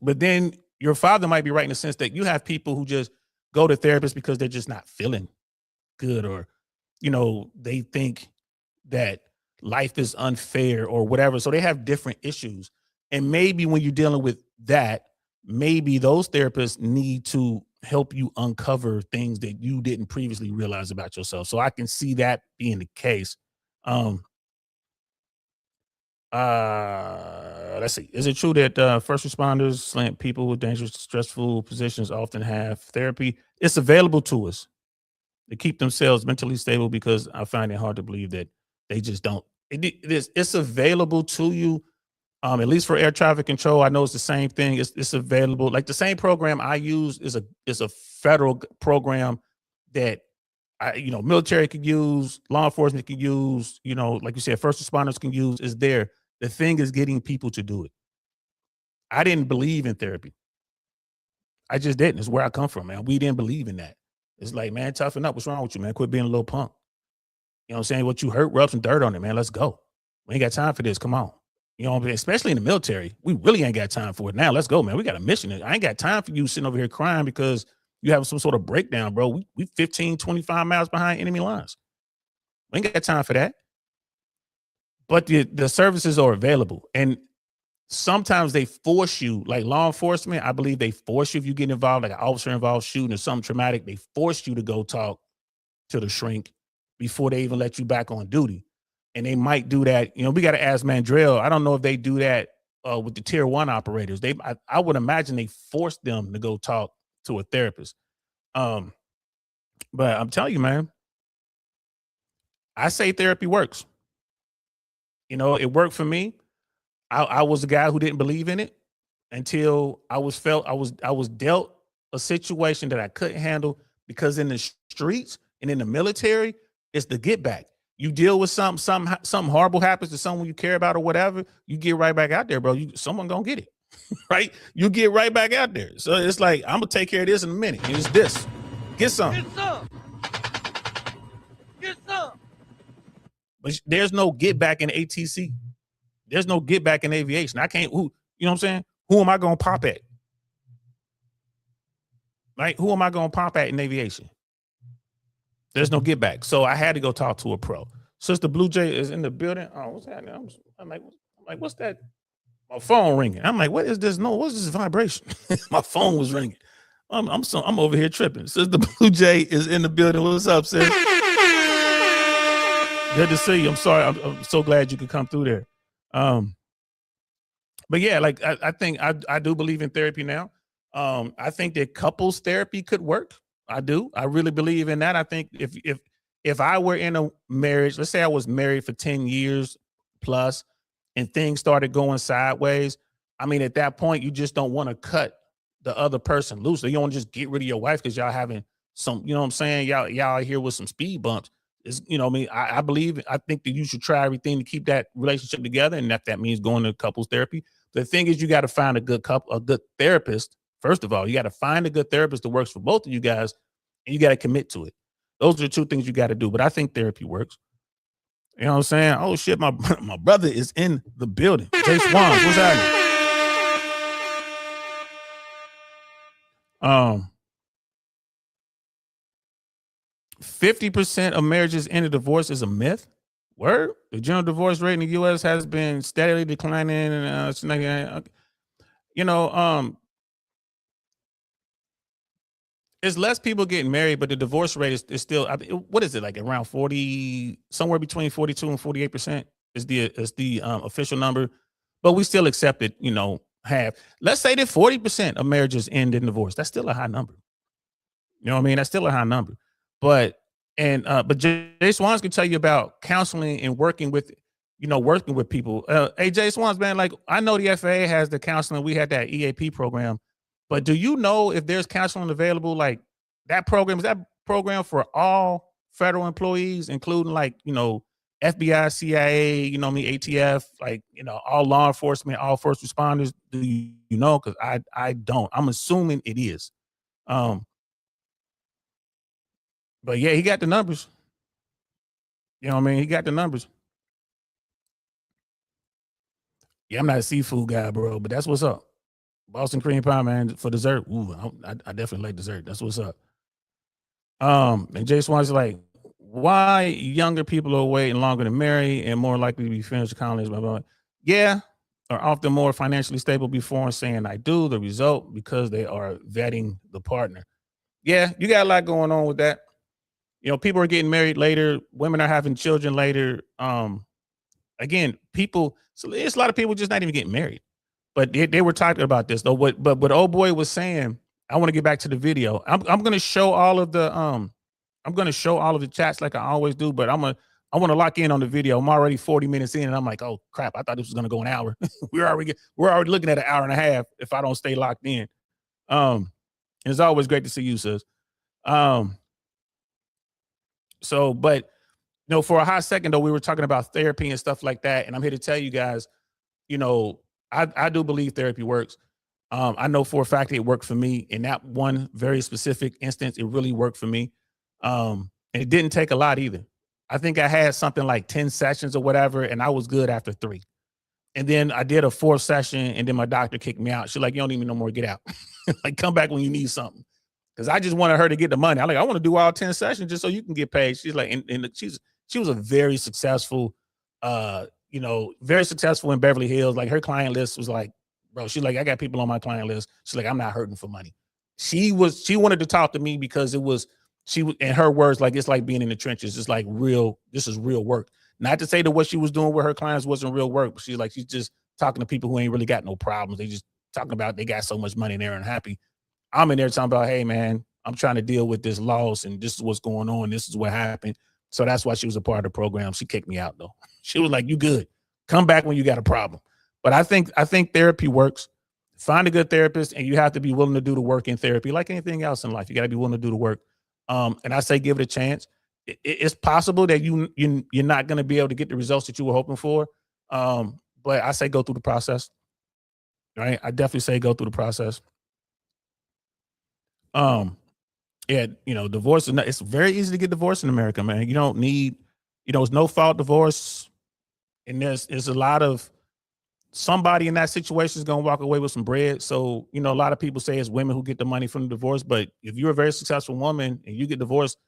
But then your father might be right in the sense that you have people who just go to therapists because they're just not feeling good, or, they think that life is unfair or whatever. So they have different issues. And maybe when you're dealing with that, maybe those therapists need to help you uncover things that you didn't previously realize about yourself. So I can see that being the case. Let's see. Is it true that first responders, people with dangerous, stressful positions often have therapy? It's available to us to keep themselves mentally stable, because I find it hard to believe that they just don't. It's available to you. At least for air traffic control, I know it's the same thing. It's available. Like the same program I use is a federal program that military can use, law enforcement can use, like you said, first responders can use. Is there. The thing is getting people to do it. I didn't believe in therapy. I just didn't. It's where I come from, man. We didn't believe in that. It's like, man, toughen up. What's wrong with you, man? Quit being a little punk. You know what I'm saying? What you hurt, rub some dirt on it, man. Let's go. We ain't got time for this. Come on. Especially in the military, we really ain't got time for it now. Let's go, man. We got a mission. I ain't got time for you sitting over here crying because you have some sort of breakdown, bro. We 15, 25 miles behind enemy lines. We ain't got time for that. But the services are available. And sometimes they force you, like law enforcement, I believe they force you, if you get involved, like an officer involved shooting or something traumatic, they force you to go talk to the shrink before they even let you back on duty. And they might do that. We got to ask Mandrell. I don't know if they do that with the tier 1 operators. I would imagine they force them to go talk to a therapist. But I'm telling you, man, I say therapy works. It worked for me. I was a guy who didn't believe in it until I was dealt a situation that I couldn't handle, because in the streets and in the military, it's the get back. You deal with something horrible happens to someone you care about or whatever, you get right back out there, bro. Someone gonna get it. right? You get right back out there. So it's like, I'm gonna take care of this in a minute. It's this. Get some. Get some. Get some. But there's no get back in ATC. There's no get back in aviation. I can't, you know what I'm saying? Who am I gonna pop at? Right? Who am I gonna pop at in aviation? There's no get back. So I had to go talk to a pro. Sister Blue Jay is in the building. Oh, what's happening? I'm like, what's that? My phone ringing. I'm like, what is this? No, what's this vibration? My phone was ringing. I'm over here tripping. Sister Blue Jay is in the building. What's up, sis? Good to see you. I'm sorry. I'm so glad you could come through there. But yeah, like I think I do believe in therapy now. I think that couples therapy could work. I do. I really believe in that. I think if I were in a marriage, let's say I was married for 10 years plus and things started going sideways, I mean, at that point, you just don't want to cut the other person loose. So you don't want to just get rid of your wife because y'all having some, you know what I'm saying? Y'all are here with some speed bumps. It's, you know what I mean? I think that you should try everything to keep that relationship together. And that means going to couples therapy. The thing is, you got to find a good therapist. First of all, you got to find a good therapist that works for both of you guys, and you got to commit to it. Those are the two things you got to do. But I think therapy works. You know what I'm saying? Oh shit, my brother is in the building. Jay Swans, what's happening? 50% of marriages end in divorce is a myth. Word? The general divorce rate in the U.S. has been steadily declining, and it's less people getting married, but the divorce rate is still, what is it, like around 40, somewhere between 42 and 48% is the official number, but we still accept it, half. Let's say that 40% of marriages end in divorce. That's still a high number. You know what I mean? That's still a high number. But Jay Swans can tell you about counseling and working with people. Hey, Jay Swans, man, like I know the FAA has the counseling. We had that EAP program. But do you know if there's counseling available? Like that program, is that program for all federal employees, including FBI, CIA, ATF, all law enforcement, all first responders? Do you know? Because I don't. I'm assuming it is. But yeah, he got the numbers. You know what I mean? He got the numbers. Yeah, I'm not a seafood guy, bro, but that's what's up. Boston cream pie, man, for dessert. Ooh, I definitely like dessert. That's what's up. And Jay Swan's like, why younger people are waiting longer to marry and more likely to be finished with college, blah, blah, blah. Yeah, are often more financially stable before saying I do. The result, because they are vetting the partner. Yeah, you got a lot going on with that. People are getting married later. Women are having children later. Again, so it's a lot of people just not even getting married. But they were talking about this though. But what old boy was saying, I want to get back to the video. I'm going to show all of the chats like I always do. But I want to lock in on the video. I'm already 40 minutes in, and I'm like, oh crap! I thought this was going to go an hour. we're already looking at an hour and a half if I don't stay locked in. And it's always great to see you, sis. So, but for a hot second though, we were talking about therapy and stuff like that, and I'm here to tell you guys, I do believe therapy works. I know for a fact it worked for me in that one very specific instance. It really worked for me. And it didn't take a lot either. I think I had something like 10 sessions or whatever, and I was good after 3. And then I did a 4th session, and then my doctor kicked me out. She's like, you don't even no more, get out. Like, come back when you need something. Because I just wanted her to get the money. I want to do all 10 sessions just so you can get paid. She's like, and she was a very successful, very successful in Beverly Hills. Like her client list was like, bro, she's like, I got people on my client list. She's like, I'm not hurting for money. She wanted to talk to me because in her words, like, it's like being in the trenches. It's like this is real work. Not to say that what she was doing with her clients wasn't real work, but she's just talking to people who ain't really got no problems. They just talking about they got so much money and they're unhappy. I'm in there talking about, hey man, I'm trying to deal with this loss and this is what's going on. This is what happened. So that's why she was a part of the program. She kicked me out though. She was like, you good. Come back when you got a problem. But I think therapy works. Find a good therapist, and you have to be willing to do the work in therapy. Like anything else in life, you got to be willing to do the work. And I say give it a chance. It's possible that you're not going to be able to get the results that you were hoping for. But I say go through the process. right? I definitely say go through the process. Yeah, divorce is not, it's very easy to get divorced in America, man. You don't need, it's no fault divorce. And there's a lot of somebody in that situation is going to walk away with some bread. So, a lot of people say it's women who get the money from the divorce. But if you're a very successful woman and you get divorced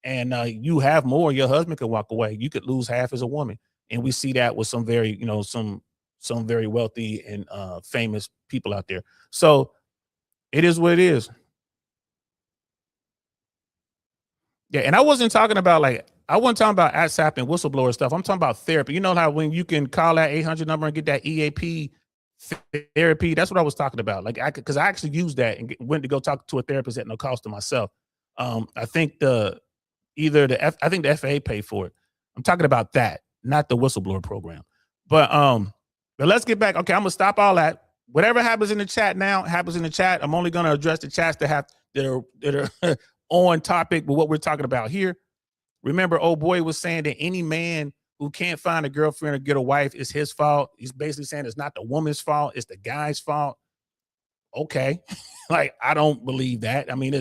and you have more, your husband could walk away. You could lose half as a woman. And we see that with some very, some very wealthy and famous people out there. So it is what it is. Yeah, and I wasn't talking about ASAP and whistleblower stuff. I'm talking about therapy. You know how when you can call that 800 number and get that EAP therapy? That's what I was talking about. Because I actually used that and went to go talk to a therapist at no cost to myself. I think the FAA paid for it. I'm talking about that, not the whistleblower program. But let's get back. Okay, I'm gonna stop all that. Whatever happens in the chat now happens in the chat. I'm only gonna address the chats that are on topic with what we're talking about here. Remember, old boy was saying that any man who can't find a girlfriend or get a wife is his fault. He's basically saying it's not the woman's fault, it's the guy's fault. Okay. I don't believe that. I mean,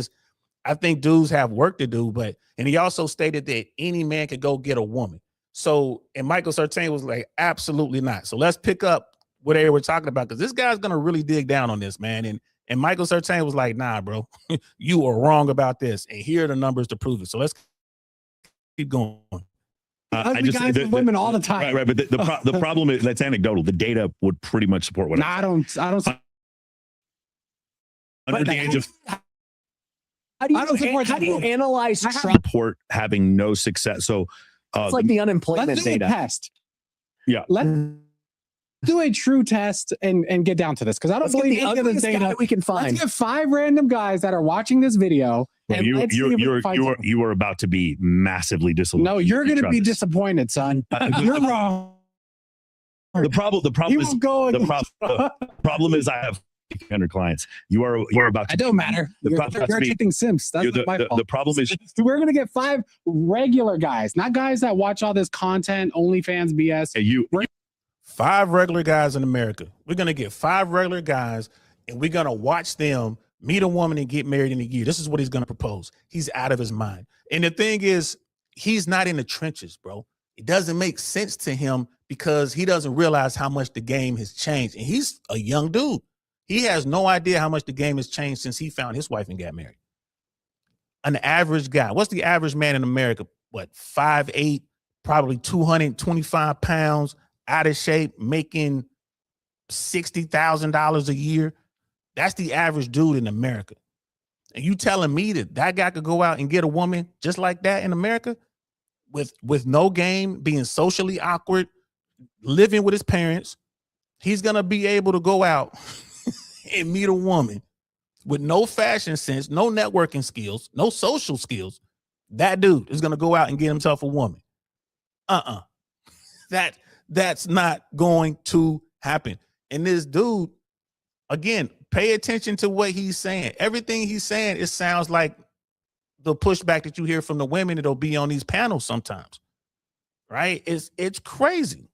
I think dudes have work to do, and he also stated that any man could go get a woman. So, and Michael Sartain was like, absolutely not. So let's pick up what they were talking about, because this guy's going to really dig down on this, man. And Michael Sartain was like, nah, bro, you are wrong about this. And here are the numbers to prove it. So let's keep going. Guys with women all the time. Right. But the problem is that's anecdotal. The data would pretty much support what I don't. Under the age of, How do you analyze Trump? report having no success. So It's like the unemployment Let's do a data. test. Yeah. Let's do a true test and get down to this, because I don't Let's get believe the any of this ugliest guy data we can find. Let's get 5 random guys that are watching this video. well, And let's see if we can find something. you are about to be massively disillusioned. No, you're going to be Trust. disappointed, son. You're wrong. The problem He is won't go. the problem is I have 100 clients. You are about to. It don't matter. The You're problem has to be- taking Sims. That's not my fault. the problem is We're going to get 5 regular guys, not guys that watch all this content, OnlyFans BS. you 5 regular guys in America. We're going to get 5 regular guys, and we're going to watch them meet a woman and get married in a year. This is what he's going to propose. He's out of his mind. And the thing is, he's not in the trenches, bro. It doesn't make sense to him because he doesn't realize how much the game has changed. And he's a young dude. He has no idea how much the game has changed since he found his wife and got married. An average guy. What's the average man in America? What, 5'8", probably 225 pounds, out of shape, making $60,000 a year. That's the average dude in America. And you telling me that guy could go out and get a woman just like that in America with no game, being socially awkward, living with his parents? He's going to be able to go out and meet a woman with no fashion sense, no networking skills, no social skills. That dude is going to go out and get himself a woman. That's not going to happen. And this dude, again, pay attention to what he's saying. Everything he's saying, it sounds like the pushback that you hear from the women that'll be on these panels sometimes, right? It's crazy.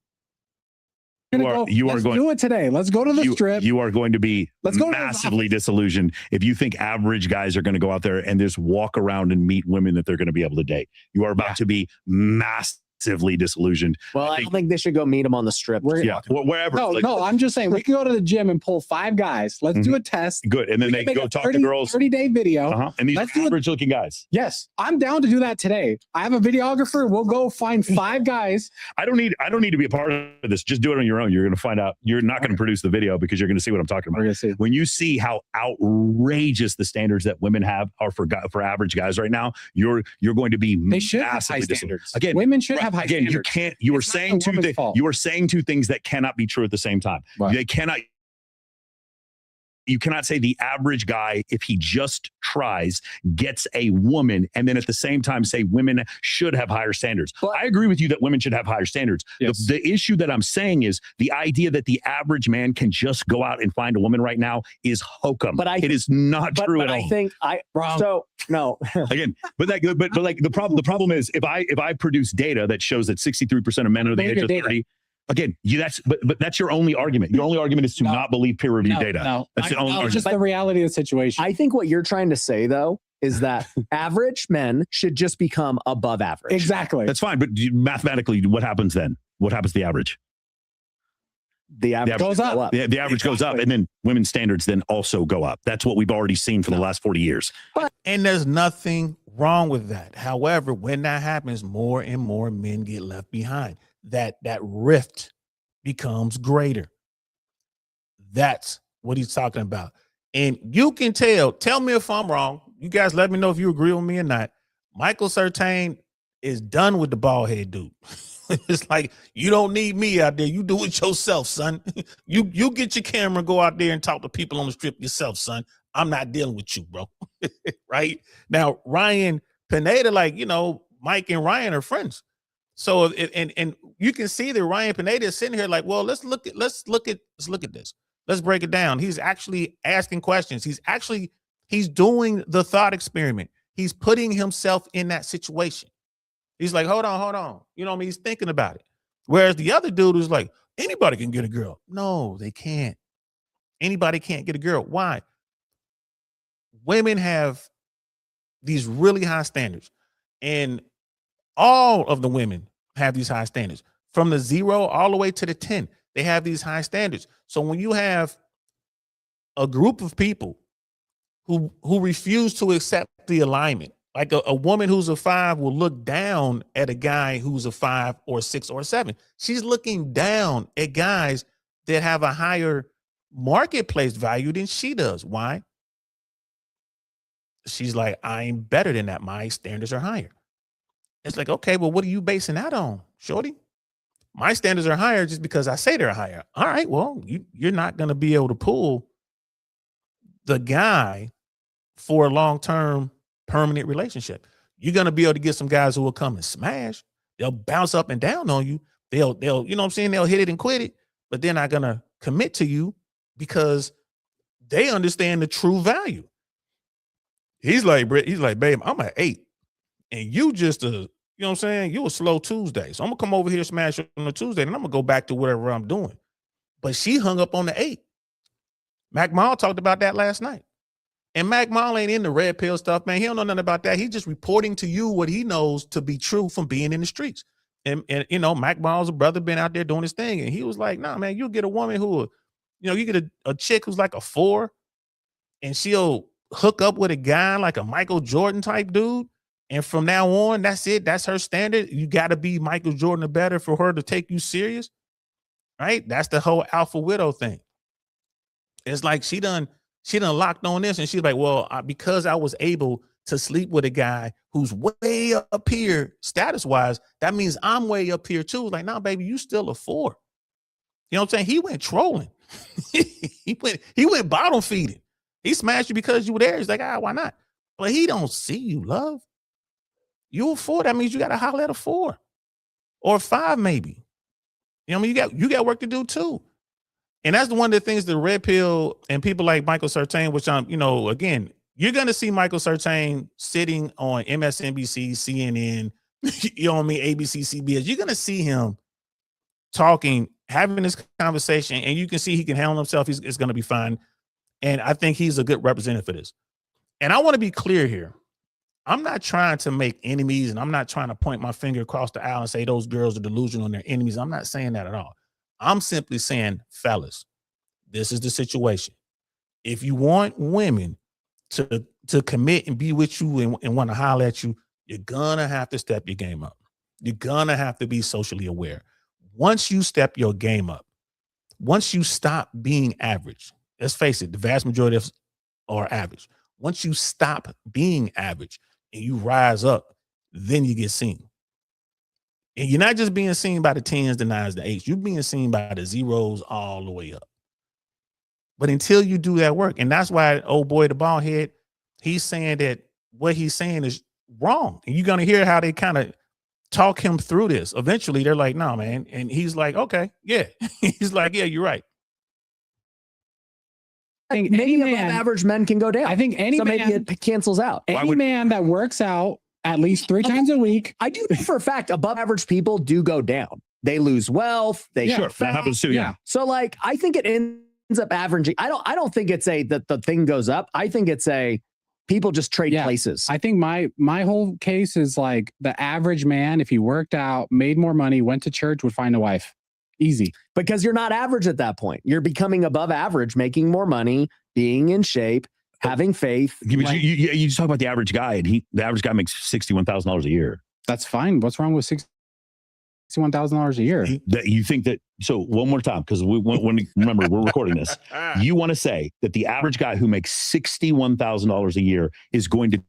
Let's do it today. Let's go to the strip. You are going to be Let's go to massively disillusioned if you think average guys are going to go out there and just walk around and meet women that they're going to be able to date. You are about to be massively disillusioned. Well, I don't think they should go meet him on the strip. Wherever. No, I'm just saying we can go to the gym and pull 5 guys. Let's do a test. Good. And then We they can go make a talk to girls. 30-day video. And these Let's are do it. average looking guys. Yes, I'm down to do that today. I have a videographer. We'll go find 5 guys. I don't need to be a part of this. Just do it on your own. You're going to find out. You're not going to produce the video because you're going to see what I'm talking We're about. gonna see. When you see how outrageous the standards that women have are for average guys right now, you're going to be They should have high massively disillusioned. standards. Again, Women should have high again, standards. you can't. You are It's not saying the two woman's things. fault. You are saying 2 things that cannot be true at the same time. Right. They cannot. You cannot say the average guy, if he just tries, gets a woman, and then at the same time say women should have higher standards. But- I agree with you that women should have higher standards. Yes. The issue that I'm saying is the idea that the average man can just go out and find a woman right now is hokum. It is not true But at I all. think no. Again, but like the problem is if I produce data that shows that 63% of men under the Believe age your of data. 30 Again, but that's your only argument. Your only argument is to not believe peer review data. No, That's the only it's argument. just the reality of the situation. I think what you're trying to say, though, is that average men should just become above average. Exactly. That's fine, but mathematically, what happens then? What happens to the average? The average goes up. The average goes up, and then women's standards then also go up. That's what we've already seen for the last 40 years. And there's nothing wrong with that. However, when that happens, more and more men get left behind. That rift becomes greater. That's what he's talking about. And you can tell me if I'm wrong. You guys let me know if you agree with me or not. Michael Surtain is done with the bald head dude. It's like, you don't need me out there. You do it yourself, son. You get your camera, go out there and talk to people on the strip yourself, son. I'm not dealing with you, bro. Right? Now, Ryan Pineda, like, Mike and Ryan are friends. So and you can see that Ryan Pineda is sitting here like, well, let's look at this. Let's break it down. He's actually asking questions. He's doing the thought experiment. He's putting himself in that situation. He's like, hold on. He's thinking about it. Whereas the other dude is like, anybody can get a girl. No, they can't. Anybody can't get a girl. Why? Women have these really high standards, and all of the women have these high standards from the 0 all the way to the 10. They have these high standards. So when you have a group of people who refuse to accept the alignment, like a woman who's a 5 will look down at a guy who's a 5 or 6 or 7. She's looking down at guys that have a higher marketplace value than she does. Why? She's like, I'm better than that. My standards are higher. It's like, okay, well, what are you basing that on, shorty? My standards are higher just because I say they're higher. All right, well, you're not going to be able to pull the guy for a long-term permanent relationship. You're going to be able to get some guys who will come and smash. They'll bounce up and down on you. They'll, you know what I'm saying? They'll hit it and quit it, but they're not going to commit to you because they understand the true value. He's like, babe, I'm an 8. And you just you know what I'm saying? You a slow Tuesday. So I'm gonna come over here, smash on a Tuesday, and I'm gonna go back to whatever I'm doing. But she hung up on the 8. Mac Mall talked about that last night. And Mac Mall ain't in the red pill stuff, man. He don't know nothing about that. He's just reporting to you what he knows to be true from being in the streets. And Mac Mall's a brother been out there doing his thing. And he was like, nah, man, you'll get a woman who, you get a chick who's like a 4, and she'll hook up with a guy like a Michael Jordan type dude. And from now on, that's it. That's her standard. You got to be Michael Jordan or better for her to take you serious, right? That's the whole alpha widow thing. It's like she done locked on this, and she's like, well, because I was able to sleep with a guy who's way up here status-wise, that means I'm way up here too. Like, nah, baby, you still a 4. You know what I'm saying? He went trolling. he went bottom feeding. He smashed you because you were there. He's like, why not? But he don't see you, love. You a 4. That means you got to holler at a 4 or a 5, maybe. You know what I mean? You got work to do too. And that's one of the things the red pill and people like Michael Surtain, which again, you're going to see Michael Surtain sitting on MSNBC, CNN, you know what I mean? ABC, CBS. You're going to see him talking, having this conversation, and you can see he can handle himself. It's going to be fine. And I think he's a good representative for this. And I want to be clear here. I'm not trying to make enemies, and I'm not trying to point my finger across the aisle and say those girls are delusional and they're enemies. I'm not saying that at all. I'm simply saying, fellas, this is the situation. If you want women to commit and be with you and want to holler at you, you're going to have to step your game up. You're going to have to be socially aware. Once you step your game up, once you stop being average, let's face it, the vast majority of us are average. Once you stop being average and you rise up, then you get seen. And you're not just being seen by the 10s, the 9s, the 8s. You're being seen by the 0s all the way up. But until you do that work, and that's why old boy, the bald head, he's saying that what he's saying is wrong. And you're going to hear how they kind of talk him through this. Eventually, they're like, no, man. And he's like, okay, yeah. He's like, yeah, you're right. I think maybe above average men can go down. I think any maybe it cancels out. Any man that works out at least 3 times a week. I do think for a fact above average people do go down. they lose wealth, they Yeah, get Sure, fat. that happens too. Yeah. So like, I think it ends up averaging. I don't think it's that the thing goes up. I think it's people just trade Yeah. places. I think my whole case is like the average man, if he worked out, made more money, went to church, would find a wife. Easy. Because you're not average at that point. You're becoming above average, making more money, being in shape, having faith. You just talk about the average guy, and the average guy makes $61,000 a year. That's fine. What's wrong with $61,000 a year? That you think that? So one more time, because remember we're recording this. You want to say that the average guy who makes $61,000 a year is going to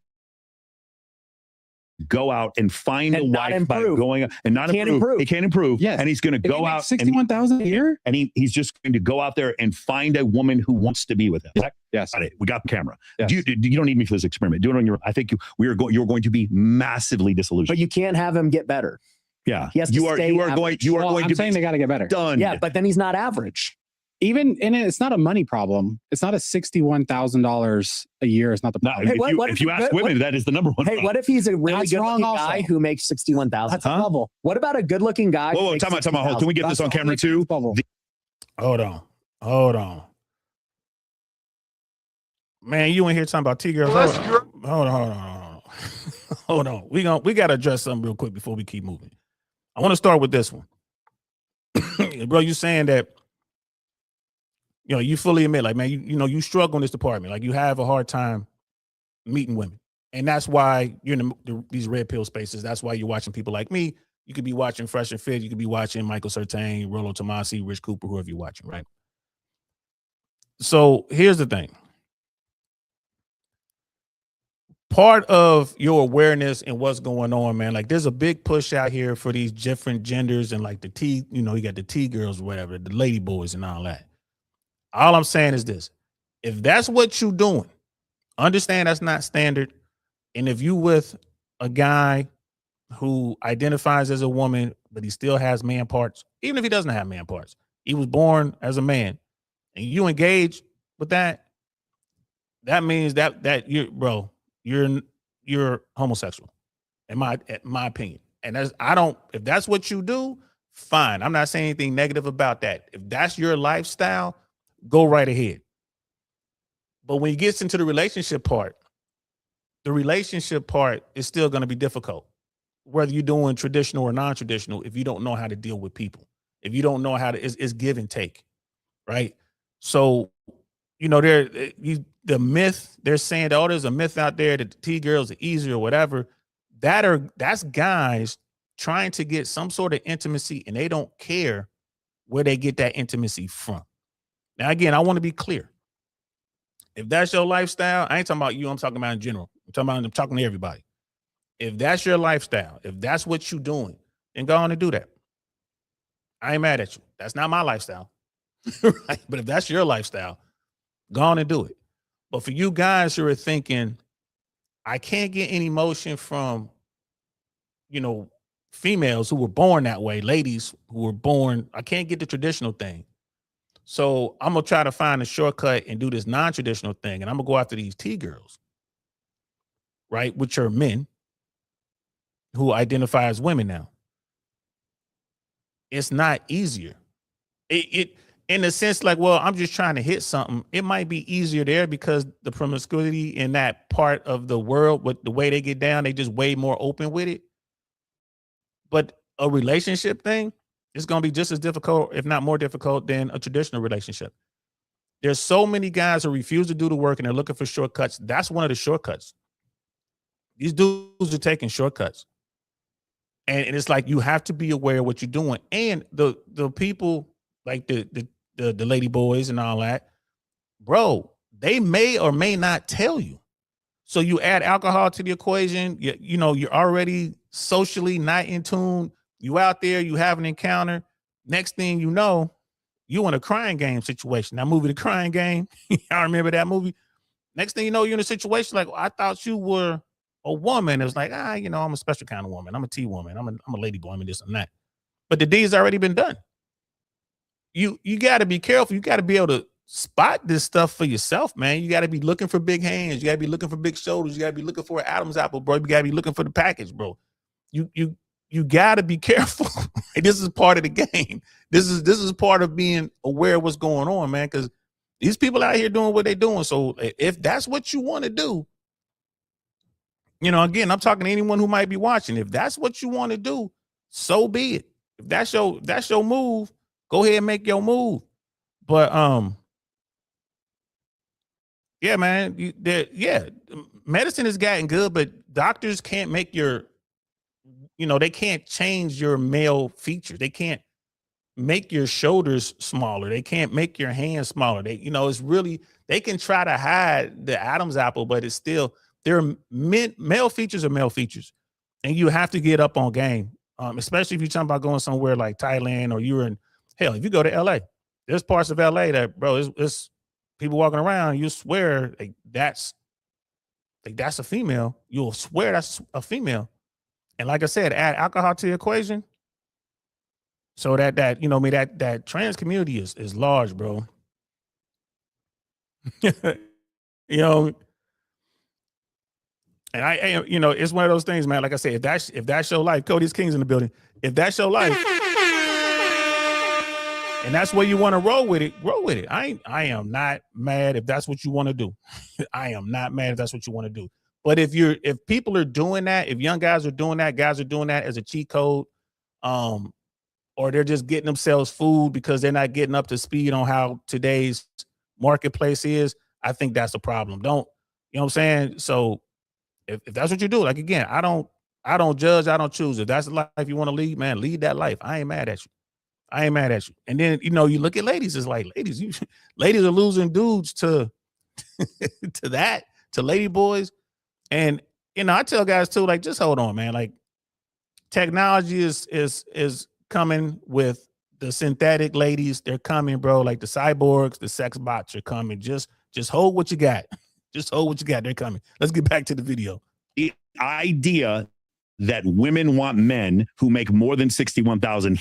go out and find a wife by going and not improve. He can't improve. Yes. And he's going to go out 61,000 a year, and he's just going to go out there and find a woman who wants to be with him. Yes. Got it. We got the camera. Yes. You don't need me for this experiment. Do it on your. I think you're going to be massively disillusioned. But you can't have him get better. Yeah. He has to stay average. I'm saying they got to get better. Done. Yeah, but then he's not average. Even and it's not a money problem. It's not a $61,000 a year. It's not the problem. If you ask women, that is the number one. Hey, what if he's a really That's good-looking wrong guy also. who makes 61,000? That's a bubble. What about a good-looking guy? Whoa, time out. Hold. Can we get this on camera too? Hold on. Man, you in here talking about T-girls. Hold on. Hold on. We got to address something real quick before we keep moving. I want to start with this one. Bro, you saying that, you fully admit, like, man, you struggle in this department. Like, you have a hard time meeting women. And that's why you're in these red pill spaces. That's why you're watching people like me. You could be watching Fresh and Fit. You could be watching Michael Certain, Rollo Tomasi, Rich Cooper, whoever you're watching, right? So here's the thing. Part of your awareness and what's going on, man, like there's a big push out here for these different genders and like the T, you got the T girls or whatever, the lady boys and all that. All I'm saying is this. If that's what you're doing, understand that's not standard. And if you with a guy who identifies as a woman, but he still has man parts, even if he doesn't have man parts, he was born as a man, and you engage with that, that means that you're homosexual, in my opinion. And if that's what you do, fine. I'm not saying anything negative about that. If that's your lifestyle, go right ahead. But when it gets into the relationship part is still going to be difficult, whether you're doing traditional or non-traditional, if you don't know how to deal with people, if you don't know how to, it's give and take, right? So, the myth, they're saying that, there's a myth out there that the T girls are easier or whatever. That's guys trying to get some sort of intimacy, and they don't care where they get that intimacy from. Now, again, I want to be clear. If that's your lifestyle, I ain't talking about you, I'm talking about in general. I'm talking to everybody. If that's your lifestyle, if that's what you're doing, then go on and do that. I ain't mad at you. That's not my lifestyle. Right? But if that's your lifestyle, go on and do it. But for you guys who are thinking, I can't get any motion from, females who were born that way, ladies who were born, I can't get the traditional thing. So I'm going to try to find a shortcut and do this non-traditional thing. And I'm going to go after these T girls, right? Which are men who identify as women now. It's not easier. It in the sense like, well, I'm just trying to hit something. It might be easier there because the promiscuity in that part of the world, with the way they get down, they just way more open with it. But a relationship thing is going to be just as difficult, if not more difficult, than a traditional relationship. There's so many guys who refuse to do the work and they're looking for shortcuts. That's one of the shortcuts. These dudes are taking shortcuts. And it's like you have to be aware of what you're doing. And the people like the lady boys and all that, bro, they may or may not tell you. So you add alcohol to the equation, you're already socially not in tune. You out there, you have an encounter. Next thing you know, you in a crying game situation. That movie, The Crying Game, y'all remember that movie? Next thing you know, you're in a situation like, I thought you were a woman. It was like, I'm a special kind of woman. I'm a T woman. I'm a lady boy. I'm this and that. But the deed's already been done. You got to be careful. You got to be able to spot this stuff for yourself, man. You got to be looking for big hands. You got to be looking for big shoulders. You got to be looking for an Adam's apple, bro. You got to be looking for the package, bro. You you gotta be careful. This is part of the game. This is part of being aware of what's going on, man. Because these people out here doing what they're doing. So if that's what you want to do, you know, again, I'm talking to anyone who might be watching. If that's what you want to do, so be it. If that's your move, go ahead and make your move. But yeah, man, medicine has gotten good, but doctors can't make they can't change your male features. They can't make your shoulders smaller. They can't make your hands smaller. It's really, they can try to hide the Adam's apple, but it's still, male features are male features. And you have to get up on game, especially if you're talking about going somewhere like Thailand, or you're if you go to LA, there's parts of LA that, bro, it's people walking around, you swear that's a female. You'll swear that's a female. And like I said, add alcohol to the equation. So that trans community is large, bro. And I it's one of those things, man. Like I said, if that's your life, Cody's King's in the building. If that's your life, and that's where you want to roll with it, roll with it. I am not mad if that's what you want to do. I am not mad if that's what you want to do. But if people are doing that, if young guys are doing that, as a cheat code, or they're just getting themselves food because they're not getting up to speed on how today's marketplace is, I think that's a problem. You know what I'm saying? So if that's what you do, like, again, I don't judge, I don't choose. If that's the life you want to lead, man, lead that life. I ain't mad at you. And then, you look at ladies, it's like, ladies are losing dudes to to lady boys. And, I tell guys too, like, just hold on, man. Like, technology is coming with the synthetic ladies. They're coming, bro. Like the cyborgs, the sex bots are coming. Just hold what you got. Just hold what you got. They're coming. Let's get back to the video. The idea that women want men who make more than 61,000,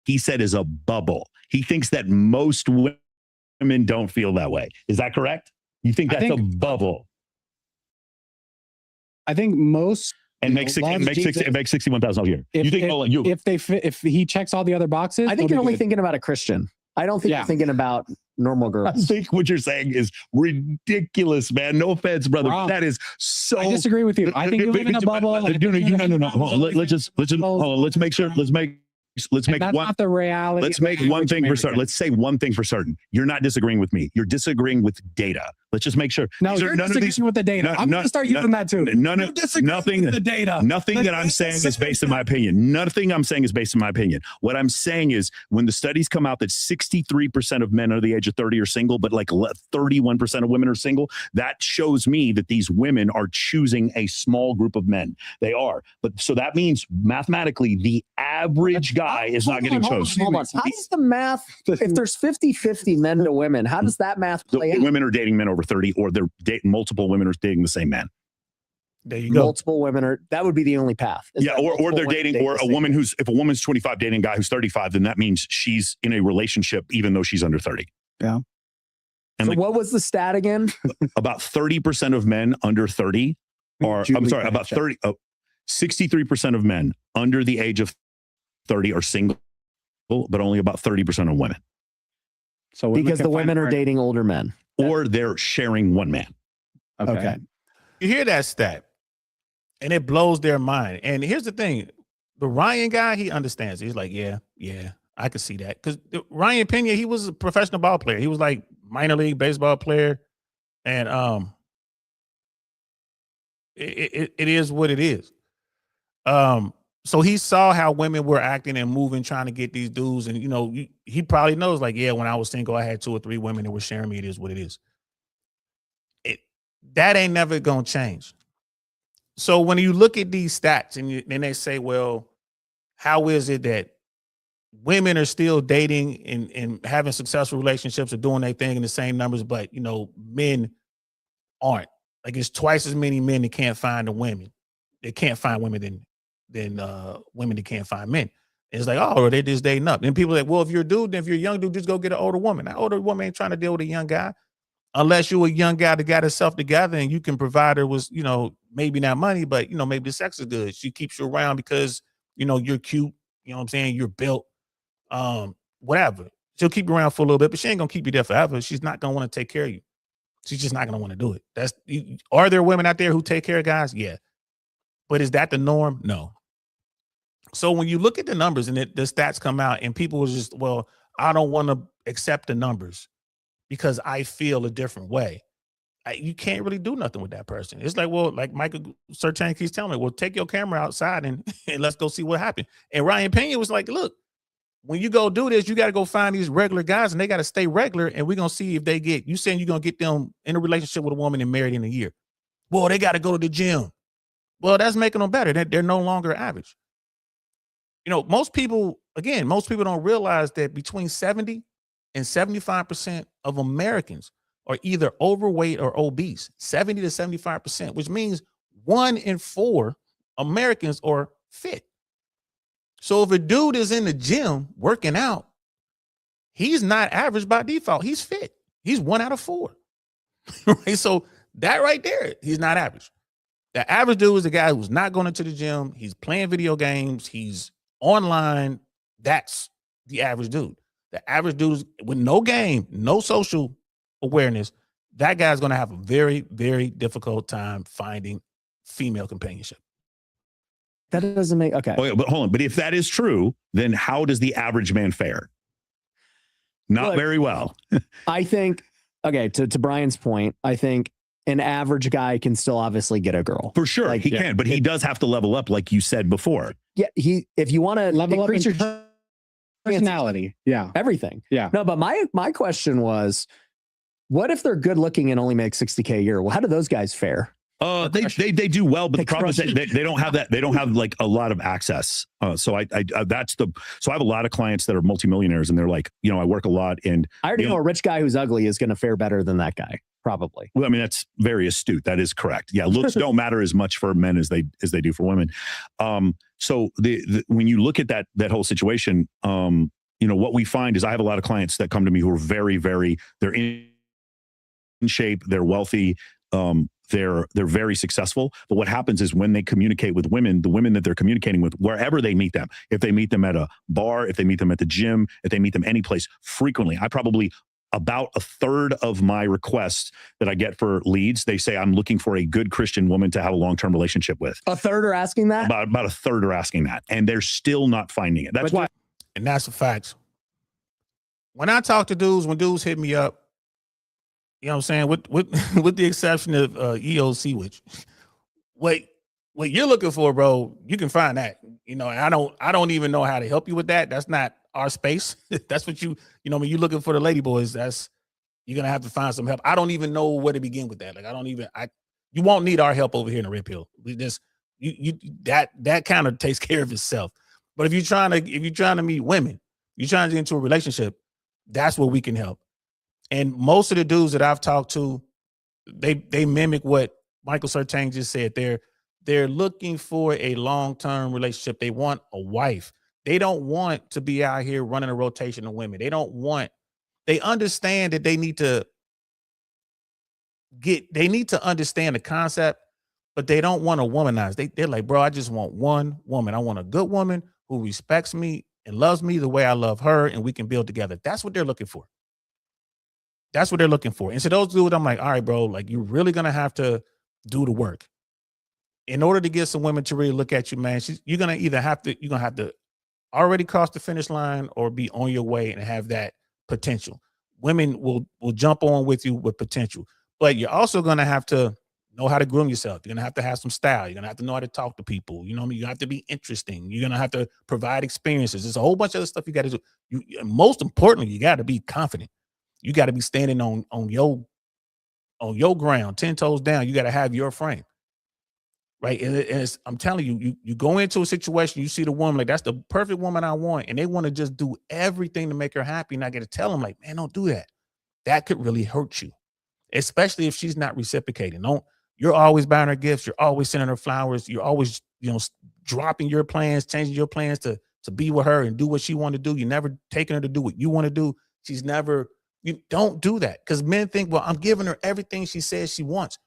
he said, is a bubble. He thinks that most women don't feel that way. Is that correct? You think that's a bubble? I think most make 61,000 a year. If he checks all the other boxes, I think you're only thinking about a Christian. I don't think you're thinking about normal girls. I think what you're saying is ridiculous, man. No offense, brother. Wrong. That is so. I disagree with you. I think you live in a bubble. No. Hold on. Let's make sure. Let's make that's one. Not the reality. Let's make one thing for certain. Let's say one thing for certain. You're not disagreeing with me. You're disagreeing with data. Let's just make sure. No, you're disagreeing with the data. I'm going to start using that too. Nothing. The data. Nothing that I'm saying is based in my opinion. Nothing I'm saying is based in my opinion. What I'm saying is, when the studies come out that 63% of men under the age of 30 are single, but like 31% of women are single, that shows me that these women are choosing a small group of men. They are. But so that means mathematically, the average guy is not getting chosen. Hold on. How does the math, if there's 50-50 men to women, how does that math play out? Women are dating men over 30, or they're dating multiple women are dating the same man. There you go. Multiple women that would be the only path. Or they're dating, or a woman if a woman's 25 dating a guy who's 35, then that means she's in a relationship even though she's under 30. Yeah. And so what was the stat again? About 30% of men under 30 are, 63% of men under the age of 30 are single, but only about 30% of women. So because the women are dating older men. Or they're sharing one man. Okay. You hear that stat, and it blows their mind. And here's the thing. The Ryan guy, he understands. He's like, yeah, I could see that. Because Ryan Pena, he was a professional ball player. He was like minor league baseball player. And it is what it is. So he saw how women were acting and moving, trying to get these dudes. And, he probably knows, like, yeah, when I was single, I had 2 or 3 women that were sharing me. It is what it is. That ain't never going to change. So when you look at these stats and then they say, well, how is it that women are still dating and having successful relationships or doing their thing in the same numbers, but, men aren't? Like, it's twice as many men that can't find the women. They can't find women than women that can't find men. And it's like, oh, they're just dating up. And people are like, well, if you're a dude, then if you're a young dude, just go get an older woman. That older woman ain't trying to deal with a young guy. unless you're a young guy that got herself together and you can provide her with, maybe not money, but maybe the sex is good. She keeps you around because you're cute. You know what I'm saying? You're built. Whatever. She'll keep you around for a little bit, but she ain't gonna keep you there forever. She's not gonna want to take care of you. She's just not gonna want to do it. Are there women out there who take care of guys? Yeah. But is that the norm? No. So when you look at the numbers and the stats come out and people will just, well, I don't want to accept the numbers because I feel a different way. You can't really do nothing with that person. It's like, well, like Michael Surtain keeps telling me, well, take your camera outside and let's go see what happened. And Ryan Pena was like, look, when you go do this, you got to go find these regular guys and they got to stay regular. And we're going to see if they you saying you're going to get them in a relationship with a woman and married in a year. Well, they got to go to the gym. Well, that's making them better. They're no longer average. Most people don't realize that between 70 and 75% of Americans are either overweight or obese, 70 to 75%, which means 1 in 4 Americans are fit. So if a dude is in the gym working out, he's not average by default. He's fit. He's 1 out of 4. Right? So that right there, he's not average. The average dude is the guy who's not going into the gym. He's playing video games. He's online. That's the average dude. The average dude is with no game, no social awareness. That guy's going to have a very, very difficult time finding female companionship. That doesn't make okay. Oh, yeah, but hold on. But if that is true, then how does the average man fare? Not very well. I think, okay, to Brian's point, I think an average guy can still obviously get a girl. For sure, he can, but he does have to level up, like you said before. Yeah, if you want to level up increase in your personality, everything. Yeah. No, but my question was, what if they're good looking and only make $60K a year? Well, how do those guys fare? They do well, but the problem is that they don't have that. They don't have like a lot of access. So I have a lot of clients that are multimillionaires, and they're like, I work a lot, and I already know a rich guy who's ugly is going to fare better than that guy, probably. Well, I mean, that's very astute. That is correct. Yeah, looks don't matter as much for men as they do for women. So when you look at that whole situation, what we find is I have a lot of clients that come to me who are very, very, they're in shape, they're wealthy. They're very successful. But what happens is when they communicate with women, the women that they're communicating with, wherever they meet them, if they meet them at a bar, if they meet them at the gym, if they meet them any place, frequently, about a third of my requests that I get for leads, they say, I'm looking for a good Christian woman to have a long-term relationship with. A third are asking that? About a third are asking that. And they're still not finding it. That's why. And that's a fact. When I talk to dudes, when dudes hit me up, you know what I'm saying? With the exception of EOC, which what you're looking for, bro, you can find that. I don't even know how to help you with that. That's not our space. That's what when you're looking for the lady boys, you're gonna have to find some help. I don't even know where to begin with that. Like you won't need our help over here in the Red Pill. We just that kind of takes care of itself. But if you're trying to meet women, you're trying to get into a relationship, that's where we can help. And most of the dudes that I've talked to, they mimic what Michael Surtain just said. They're looking for a long-term relationship. They want a wife. They don't want to be out here running a rotation of women. They understand that they need to understand the concept, but they don't want to womanize. They're like, bro, I just want one woman. I want a good woman who respects me and loves me the way I love her, and we can build together. That's what they're looking for. That's what they're looking for. And so those dudes, I'm like, all right, bro, like you're really going to have to do the work. In order to get some women to really look at you, man, you're going to have to already cross the finish line or be on your way and have that potential. Women will jump on with you with potential, but you're also going to have to know how to groom yourself. You're going to have some style. You're going to have to know how to talk to people. You know what I mean? You have to be interesting. You're going to have to provide experiences. There's a whole bunch of other stuff you got to do. Most importantly, you got to be confident. You got to be standing on your ground, 10 toes down. You got to have your frame, right? And I'm telling you, you go into a situation, you see the woman, like, that's the perfect woman I want. And they want to just do everything to make her happy. And I got to tell them, like, man, don't do that. That could really hurt you, especially if she's not reciprocating. You're always buying her gifts. You're always sending her flowers. You're always, dropping your plans, changing your plans to be with her and do what she want to do. You're never taking her to do what you want to do. She's never You don't do that because men think, well, I'm giving her everything she says she wants.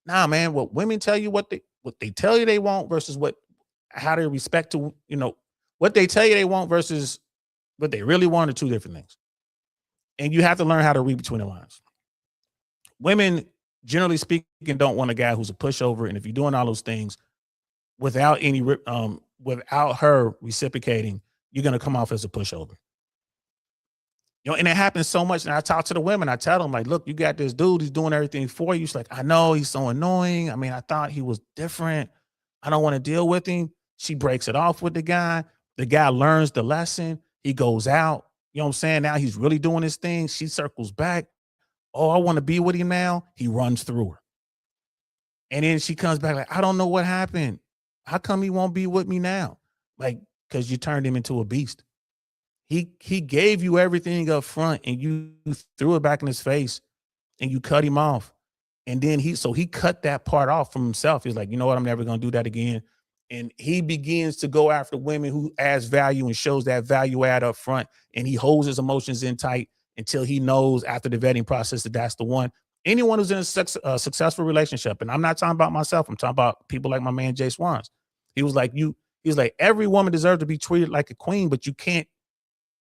Nah, man, what women tell you what they tell you they want versus how they respect to, what they tell you they want versus what they really want are two different things. And you have to learn how to read between the lines. Women, generally speaking, don't want a guy who's a pushover. And if you're doing all those things without her reciprocating, you're going to come off as a pushover. And it happens so much. And I talk to the women. I tell them, like, look, you got this dude. He's doing everything for you. She's like, I know he's so annoying. I mean, I thought he was different. I don't want to deal with him. She breaks it off with the guy. The guy learns the lesson. He goes out. You know what I'm saying? Now he's really doing his thing. She circles back. Oh, I want to be with him now. He runs through her. And then she comes back like, I don't know what happened. How come he won't be with me now? Like, because you turned him into a beast. He gave you everything up front and you threw it back in his face and you cut him off. And then he cut that part off from himself. He's like, you know what? I'm never going to do that again. And he begins to go after women who adds value and shows that value add up front. And he holds his emotions in tight until he knows after the vetting process that that's the one. Anyone who's in a successful relationship, and I'm not talking about myself, I'm talking about people like my man Jay Swans. He was like, every woman deserves to be treated like a queen, but you can't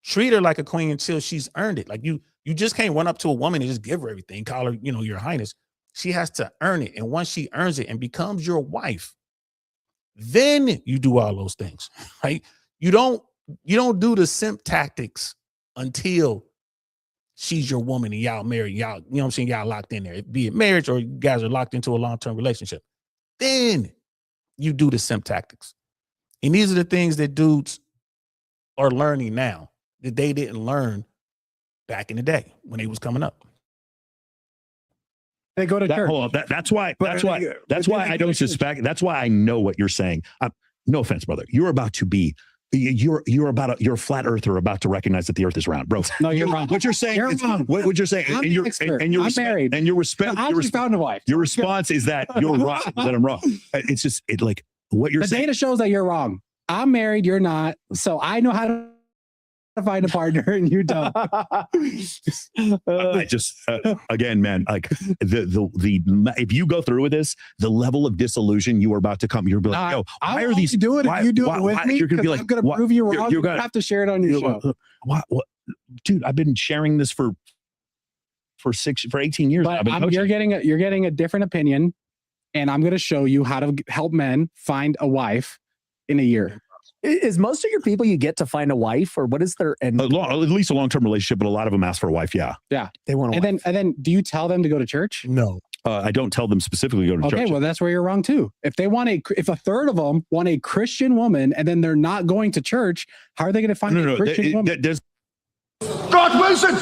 treat her like a queen until she's earned it. Like you just can't run up to a woman and just give her everything, call her, your highness. She has to earn it. And once she earns it and becomes your wife, then you do all those things, right? You don't do the simp tactics until she's your woman and y'all married, y'all, you know what I'm saying? Y'all locked in there, be it marriage or you guys are locked into a long-term relationship. Then you do the simp tactics. And these are the things that dudes are learning now that they didn't learn back in the day when they was coming up. They go to church. Hold on. That's why I don't suspect. That's why I know what you're saying. No offense, brother. You're about to be. You're a flat earther about to recognize that the earth is round, bro. No, you're wrong. What you're saying you're is wrong. What you're saying. I'm married. And your respect. I actually found a wife. Your response is that you're wrong. That I'm wrong. It's just like what you're saying. The data shows that you're wrong. I'm married. You're not. So I know how to find a partner and you don't. I just again, man, like the if you go through with this, the level of disillusion you are about to come, you're like, yo, why are these do it? If you do it with me, you're gonna be like, I'm gonna prove you wrong. You have to share it on your show. What, dude? I've been sharing this for 18 years. But you're getting a different opinion, and I'm gonna show you how to help men find a wife in a year. Is most of your people you get to find a wife, or what is their end? At least a long-term relationship, but a lot of them ask for a wife. Yeah, they want. And then, do you tell them to go to church? No, I don't tell them specifically to go to church. Okay, well, that's where you're wrong too. If a third of them want a Christian woman, and then they're not going to church, how are they going to find a Christian woman? God Wilson!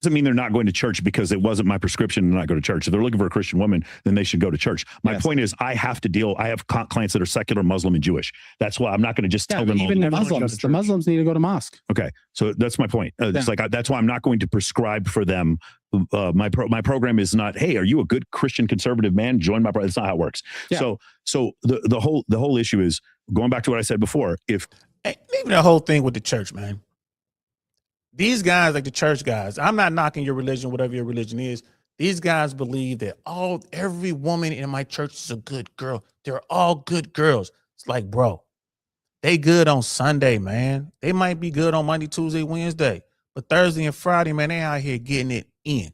Doesn't mean they're not going to church because it wasn't my prescription to not go to church. If they're looking for a Christian woman, then they should go to church. My point is I have clients that are secular, Muslim, and Jewish. That's why I'm not going to just tell them. Even the Muslims need to go to mosque. Okay. So that's my point. It's like, that's why I'm not going to prescribe for them. My program is not, hey, are you a good Christian conservative man? Join my program. That's not how it works. Yeah. So the whole issue is going back to what I said before. Even the whole thing with the church, man. These guys, like the church guys, I'm not knocking your religion, whatever your religion is. These guys believe that every woman in my church is a good girl. They're all good girls. It's like, bro, they good on Sunday, man. They might be good on Monday, Tuesday, Wednesday. But Thursday and Friday, man, they out here getting it in.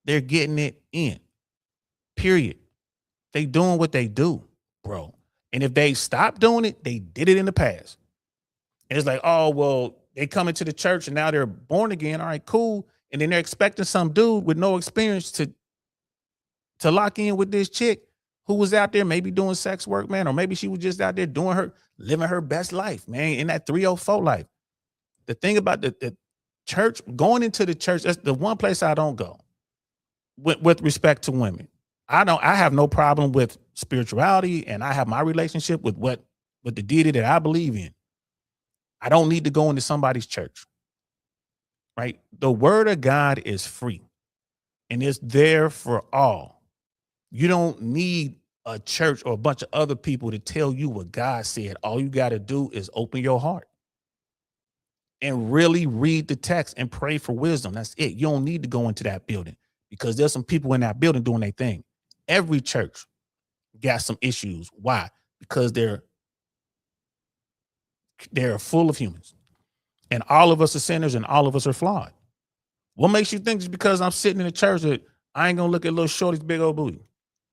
They're getting it in. Period. They doing what they do, bro. And if they stop doing it, they did it in the past. And it's like, oh, well, they come into the church and now they're born again. All right, cool. And then they're expecting some dude with no experience to lock in with this chick who was out there maybe doing sex work, man, or maybe she was just out there living her best life, man, in that 304 life. The thing about the church, going into the church, that's the one place I don't go with respect to women. I have no problem with spirituality, and I have my relationship with the deity that I believe in. I don't need to go into somebody's church, right? The word of God is free and it's there for all. You don't need a church or a bunch of other people to tell you what God said. All you got to do is open your heart. and really read the text and pray for wisdom. That's it. You don't need to go into that building because there's some people in that building doing their thing. Every church got some issues. Why? Because they're full of humans, and all of us are sinners and all of us are flawed. What makes you think just because I'm sitting in the church that I ain't gonna look at little shorty's big old booty?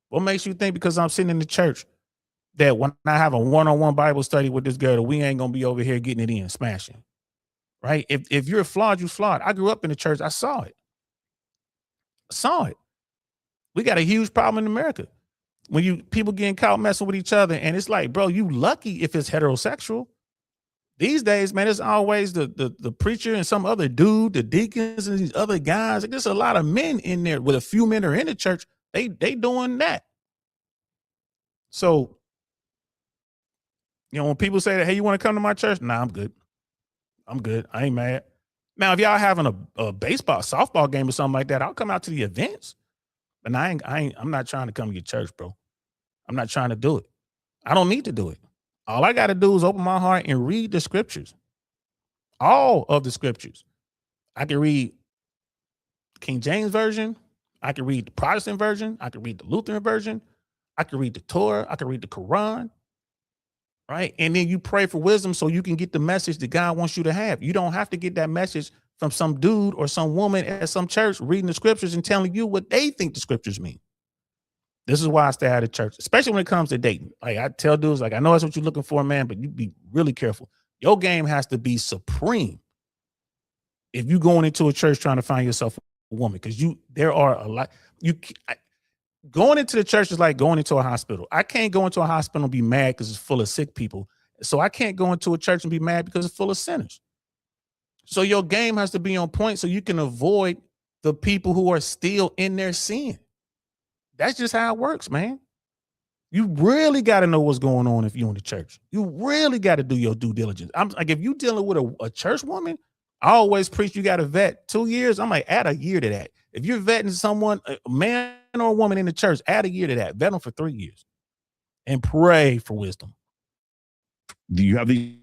What makes you think because I'm sitting in the church that when I have a one-on-one Bible study with this girl, that we ain't gonna be over here getting it in, smashing? Right? If you're flawed, you're flawed. I grew up in the church. I saw it. We got a huge problem in America when people getting caught messing with each other, and it's like, bro, you lucky if it's heterosexual. These days, man, it's always the preacher and some other dude, the deacons and these other guys. Like, there's a lot of men in there. With a few men are in the church, they doing that. So, when people say that, hey, you want to come to my church? Nah, I'm good. I ain't mad. Now, if y'all having a baseball, softball game or something like that, I'll come out to the events. But I'm not trying to come to your church, bro. I'm not trying to do it. I don't need to do it. All I got to do is open my heart and read the scriptures. All of the scriptures. I can read King James Version. I can read the Protestant version. I can read the Lutheran version. I can read the Torah. I can read the Quran. Right? And then you pray for wisdom so you can get the message that God wants you to have. You don't have to get that message from some dude or some woman at some church reading the scriptures and telling you what they think the scriptures mean. This is why I stay out of church, especially when it comes to dating. Like, I tell dudes, like, I know that's what you're looking for, man, but you be really careful. Your game has to be supreme if you're going into a church trying to find yourself a woman, because there are a lot. Going into the church is like going into a hospital. I can't go into a hospital and be mad because it's full of sick people. So I can't go into a church and be mad because it's full of sinners. So your game has to be on point so you can avoid the people who are still in their sin. That's just how it works, man. You really got to know what's going on if you're in the church. You really got to do your due diligence. I'm like, if you're dealing with a church woman, I always preach you got to vet 2 years. I'm like, add a year to that. If you're vetting someone, a man or a woman in the church, add a year to that. Vet them for 3 years and pray for wisdom. You have these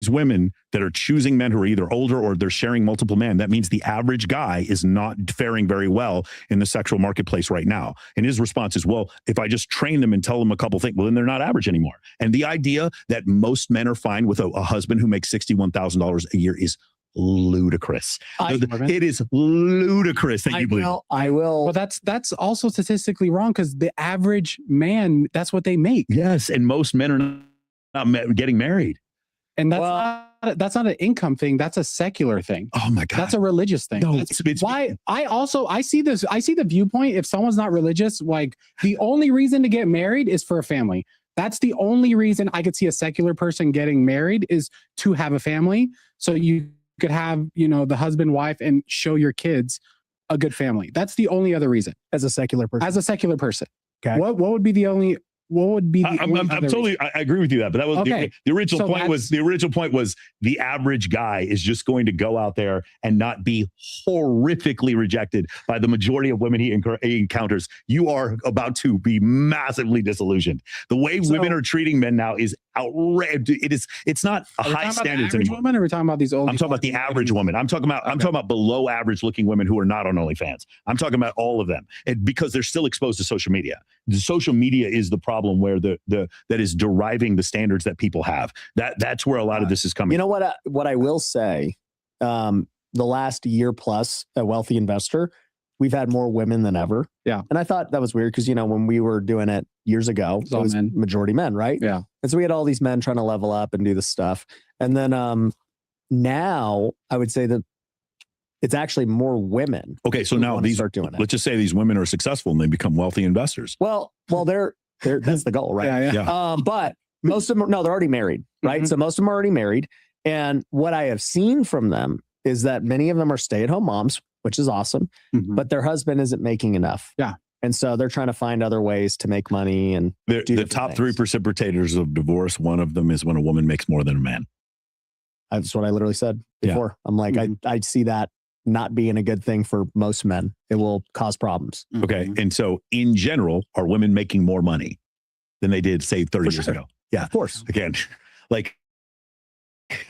women that are choosing men who are either older or they're sharing multiple men. That means the average guy is not faring very well in the sexual marketplace right now. And his response is, well, if I just train them and tell them a couple things, well, then they're not average anymore. And the idea that most men are fine with a husband who makes $61,000 a year is ludicrous. It is ludicrous that you believe. I will. Well, that's also statistically wrong because the average man, that's what they make. Yes, and most men are not getting married. And that's not an income thing. That's a secular thing. Oh my God. That's a religious thing. No, it's why I see the viewpoint. If someone's not religious, like the only reason to get married is for a family. That's the only reason I could see a secular person getting married is to have a family. So you could have, the husband, wife, and show your kids a good family. That's the only other reason. As a secular person. Okay. What would be the only? What would be? I agree with you that, but that was okay. The original point was the average guy is just going to go out there and not be horrifically rejected by the majority of women he encounters. You are about to be massively disillusioned. The way women are treating men now is outrageous. It's not a high standards anymore. Women, or are we talking about these old? I'm talking about the average woman. I'm talking about below average looking women who are not on OnlyFans. I'm talking about all of them, and because they're still exposed to social media. The social media is the problem where that is deriving the standards that people have. That's where a lot of this is coming. You know what I will say, the last year plus a Wealthy Investor, we've had more women than ever. Yeah. And I thought that was weird because, when we were doing it years ago, it was majority men, right? Yeah. And so we had all these men trying to level up and do this stuff. And then now I would say that it's actually more women. Okay. So now start doing it. Let's just say these women are successful and they become wealthy investors. Well, they're that's the goal, right? Yeah. But most of them, they're already married, right? Mm-hmm. So most of them are already married. And what I have seen from them is that many of them are stay-at-home moms, which is awesome, but their husband isn't making enough. Yeah. And so they're trying to find other ways to make money. And the top three precipitators of divorce, one of them is when a woman makes more than a man. That's what I literally said before. Yeah. I'm like, I see that not being a good thing for most men. It will cause problems. Okay. And so in general, are women making more money than they did, say, 30 years ago? Yeah. Of course. Again, like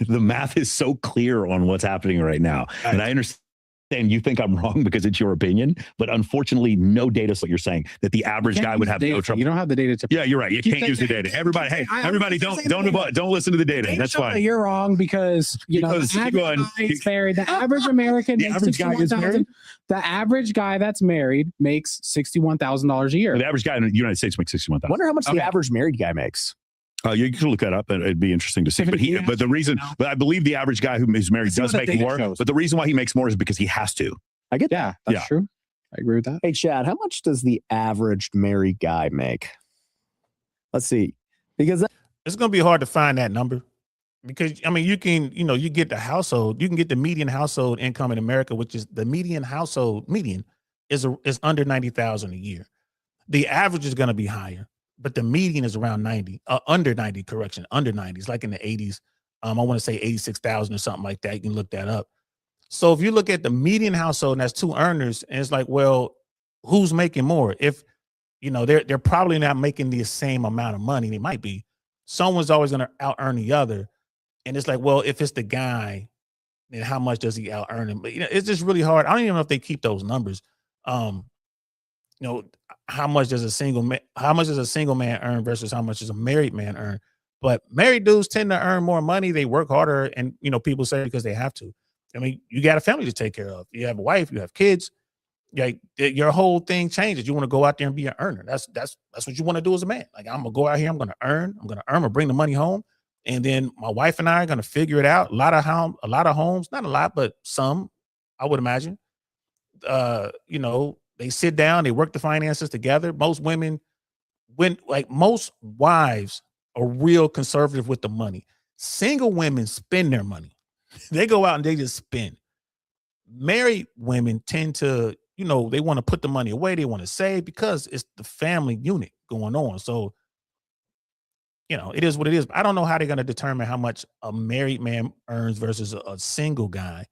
The math is so clear on what's happening right now. And I understand you think I'm wrong because it's your opinion, but unfortunately, no data is what you're saying, that the average guy would have no trouble. You don't have the data to. Yeah, you're right. You can't use the data. Everybody, hey, everybody, don't listen to the data. That's fine. You're wrong because Because the average guy is married. The average American The makes average guy is married? The average guy that's married makes $61,000 a year. The average guy in the United States makes 61,000. Wonder how much Okay. the average married guy makes. You can look that up. It'd be interesting to see. But the reason, but I believe the average guy who is married Let's see does what the make data more. shows. But the reason why he makes more is because he has to. I get that. Yeah, that's Yeah. true. I agree with that. Hey, Chad, how much does the average married guy make? Let's see. Because It's going to be hard to find that number because, I mean, you can, you get the household, you can get the median household income in America, which is the median is under 90,000 a year. The average is going to be higher, but the median is around 90, under 90, under 90. It's like in the 80s. I want to say 86,000 or something like that. You can look that up. So if you look at the median household and that's two earners, and it's like, well, who's making more? If, they're probably not making the same amount of money. They might be. Someone's always going to out earn the other. And it's like, well, if it's the guy, then how much does he out earn him? But, it's just really hard. I don't even know if they keep those numbers. How much does a single man earn versus how much does a married man earn? But married dudes tend to earn more money. They work harder. And, people say because they have to. I mean, you got a family to take care of. You have a wife, you have kids. Like your whole thing changes. You want to go out there and be an earner. That's what you want to do as a man. Like, I'm gonna go out here, I'm gonna earn, or bring the money home. And then my wife and I are gonna figure it out. A lot of homes, not a lot, but some, I would imagine. They sit down, they work the finances together. Most wives are real conservative with the money. Single women spend their money. They go out and they just spend. Married women tend to, they want to put the money away. They want to save because it's the family unit going on. So, it is what it is. I don't know how they're going to determine how much a married man earns versus a single guy.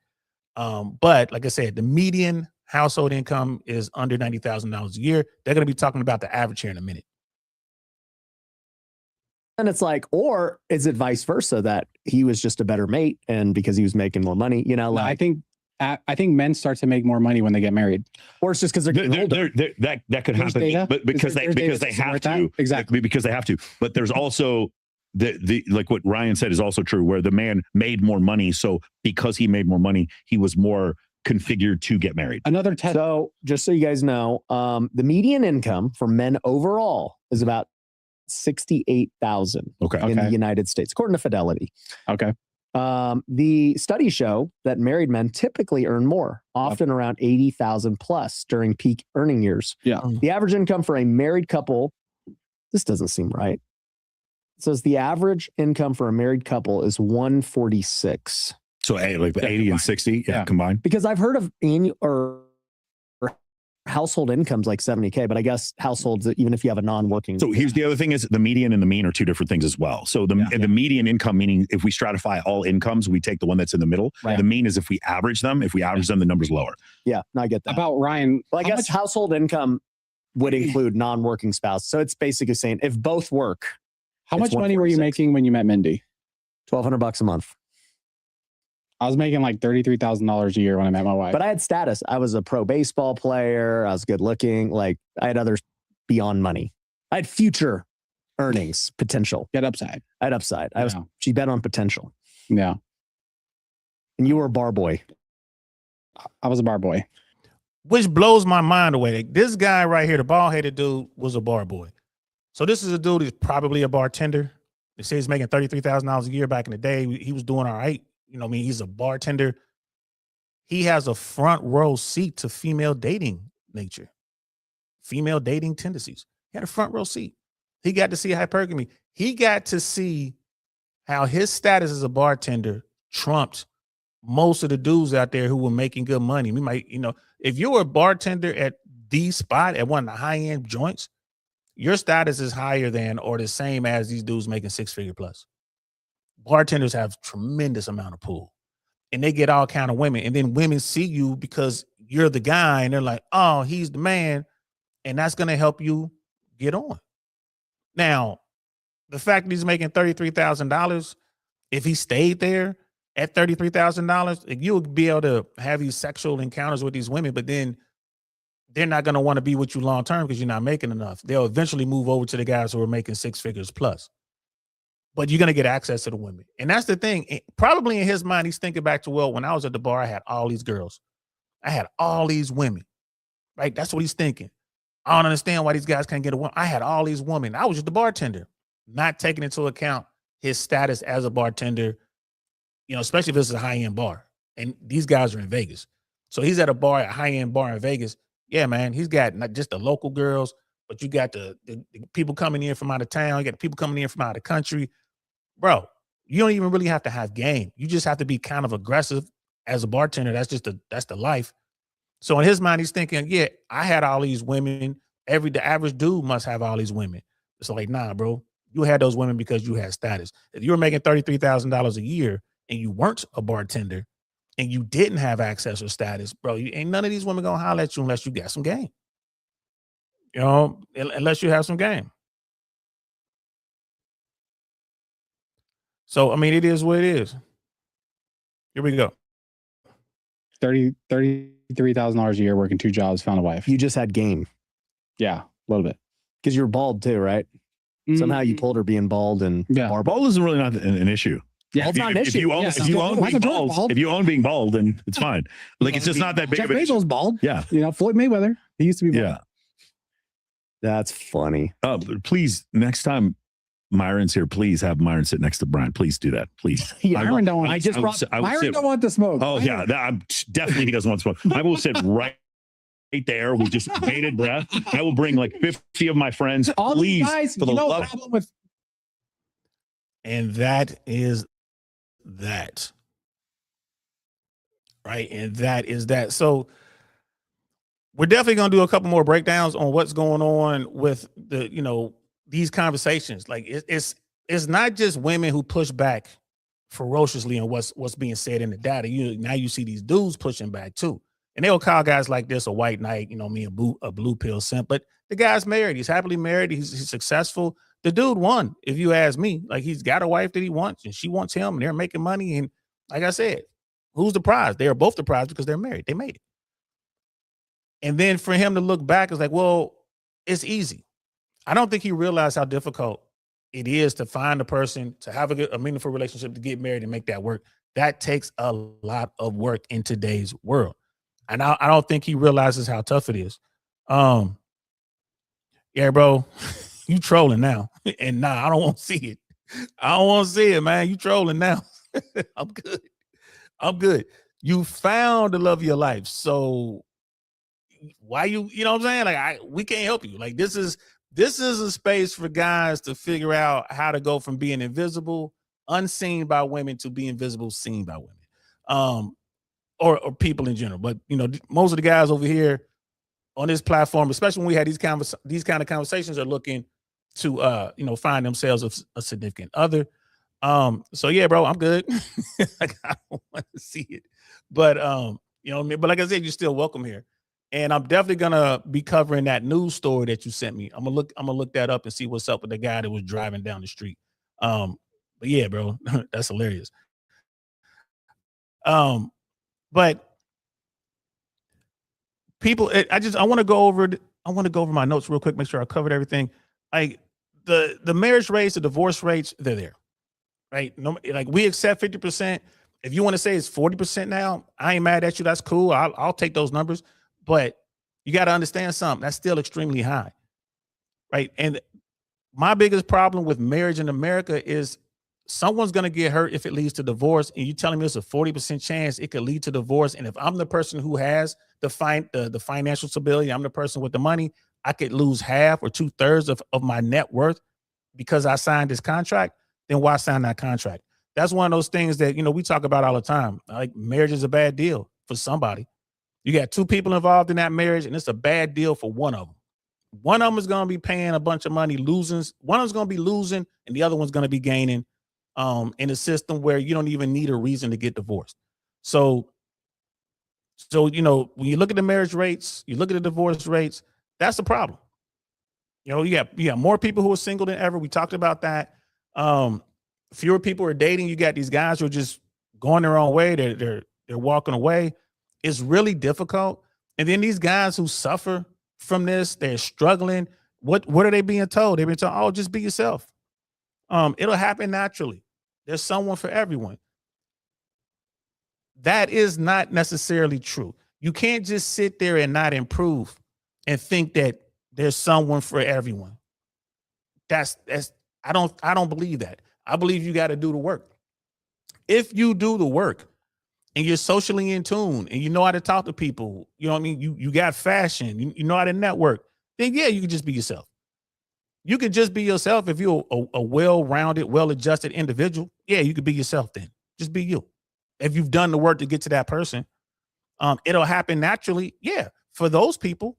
But like I said, the median household income is under $90,000 a year. They're going to be talking about the average here in a minute. And it's like, or is it vice versa that he was just a better mate and because he was making more money, I think men start to make more money when they get married, or it's just because they're getting older. That could There's happen, data? but because they have to. Exactly. Because they have to. But there's also the like what Ryan said is also true, where the man made more money, so because he made more money, he was more configured to get married. Another test. So just so you guys know, the median income for men overall is about 68,000 in the United States, according to Fidelity. Okay. The studies show that married men typically earn more, often around 80,000 plus during peak earning years. Yeah. The average income for a married couple, this doesn't seem right. It says the average income for a married couple is 146. So like 80 and 60 combined. Because I've heard of annual or household incomes like 70K, but I guess households, even if you have a non-working. So here's the other thing is the median and the mean are two different things as well. So the median income, meaning if we stratify all incomes, we take the one that's in the middle. Right. The mean is if we average them. If we average them, the number's lower. Yeah, no, I get that. About Ryan. Well, I guess household income would include non-working spouse. So it's basically saying if both work. How much money were you making when you met Mindy? $1,200 a month. I was making like $33,000 a year when I met my wife. But I had status. I was a pro baseball player. I was good looking. Like I had others beyond money. I had future earnings potential. Get upside. I had upside. She bet on potential. Yeah. And you were a bar boy. I was a bar boy. Which blows my mind away. Like, this guy right here, the bald-headed dude, was a bar boy. So this is a dude who's probably a bartender. They say he's making $33,000 a year back in the day. He was doing all right. He's a bartender. He has a front row seat to female dating nature, female dating tendencies. He had a front row seat. He got to see hypergamy. He got to see how his status as a bartender trumped most of the dudes out there who were making good money. We might, if you were a bartender at the spot at one of the high-end joints, your status is higher than or the same as these dudes making six-figure plus. Bartenders have tremendous amount of pull, and they get all kind of women. And then women see you because you're the guy, and they're like, "Oh, he's the man," and that's going to help you get on. Now, the fact that he's making $33,000, if he stayed there at $33,000, you'll be able to have these sexual encounters with these women, but then they're not going to want to be with you long term because you're not making enough. They'll eventually move over to the guys who are making 6 figures plus. But you're going to get access to the women. And that's the thing. Probably in his mind, he's thinking back to, well, when I was at the bar, I had all these girls. I had all these women. Right? That's what he's thinking. I don't understand why these guys can't get a woman. I had all these women. I was just the bartender, not taking into account his status as a bartender, especially if this is a high-end bar. And these guys are in Vegas. So he's at a bar, a high-end bar in Vegas. Yeah, man, he's got not just the local girls, but you got the people coming in from out of town. You got the people coming in from out of the country. Bro, you don't even really have to have game. You just have to be kind of aggressive as a bartender. That's the life. So in his mind, he's thinking, yeah, I had all these women. The average dude must have all these women. It's like, nah, bro, you had those women because you had status. If you were making $33,000 a year and you weren't a bartender and you didn't have access or status, bro, ain't none of these women gonna holler at you unless you got some game. Unless you have some game. So, I mean, it is what it is. Here we go. $33,000 a year working 2 jobs, found a wife. You just had game. Yeah, a little bit. Because you were bald too, right? Somehow you pulled her being bald and bald isn't really not an issue. Yeah, it's not an issue. If you own being bald, then it's fine. Like it's just not that big Jeff of an issue. Bezos bald. Yeah. Floyd Mayweather. He used to be bald. Yeah. That's funny. Please, next time Myron's here, please have Myron sit next to Brian. Please do that. Please. Myron don't want the smoke. Oh, yeah. Definitely he doesn't want smoke. I will sit right there with just bated breath. I will bring like 50 of my friends. All please, these guys, for the love. Problem with. And that is that. Right. And that is that. So we're definitely going to do a couple more breakdowns on what's going on with these conversations. Like it's not just women who push back ferociously on what's being said in the data. Now you see these dudes pushing back too. And they'll call guys like this a white knight, me a blue pill simp. But the guy's married. He's happily married. He's successful. The dude won, if you ask me. Like he's got a wife that he wants and she wants him and they're making money. And like I said, who's the prize? They are both the prize because they're married. They made it. And then for him to look back is like, well, it's easy. I don't think he realized how difficult it is to find a person, to have a meaningful relationship, to get married and make that work. That takes a lot of work in today's world. And I don't think he realizes how tough it is. Yeah, bro, you trolling now. And nah, I don't want to see it. I don't want to see it, man. You trolling now. I'm good. You found the love of your life. So why you know what I'm saying? Like we can't help you. Like this is a space for guys to figure out how to go from being invisible, unseen by women, to being visible, seen by women. Or people in general. But most of the guys over here on this platform, especially when we had these kind of conversations, are looking to find themselves a significant other. So yeah, bro, I'm good. Like, I don't want to see it. But but like I said, you're still welcome here. And I'm definitely gonna be covering that news story that you sent me. I'm gonna look that up and see what's up with the guy that was driving down the street. But yeah, bro, that's hilarious. But people, I want to go over my notes real quick, make sure I covered everything. Like the marriage rates, the divorce rates, they're there, right? No, like we accept 50%. If you want to say it's 40% now, I ain't mad at you. That's cool. I'll take those numbers. But you got to understand something. That's still extremely high, right? And my biggest problem with marriage in America is someone's going to get hurt if it leads to divorce. And you telling me there's a 40% chance it could lead to divorce. And if I'm the person who has the financial stability, I'm the person with the money, I could lose half or 2/3 of my net worth because I signed this contract. Then why sign that contract? That's one of those things that, we talk about all the time. Like marriage is a bad deal for somebody. You got 2 people involved in that marriage and it's a bad deal for one of them. One of them is going to be paying a bunch of money, losing. One of them's going to be losing and the other one's going to be gaining in a system where you don't even need a reason to get divorced. So, when you look at the marriage rates, you look at the divorce rates, that's the problem. You got more people who are single than ever. We talked about that. fewer people are dating. You got these guys who are just going their own way. They're walking away. It's really difficult. And then these guys who suffer from this, they're struggling. What are they being told? They've been told, oh, just be yourself. It'll happen naturally. There's someone for everyone. That is not necessarily true. You can't just sit there and not improve and think that there's someone for everyone. That's I don't believe that. I believe you got to do the work. If you do the work and you're socially in tune and you know how to talk to people, you know what I mean? You got fashion, you know how to network, then yeah, you can just be yourself. You can just be yourself if you're a well-rounded, well-adjusted individual. Yeah, you can be yourself then. Just be you. If you've done the work to get to that person, it'll happen naturally. Yeah, for those people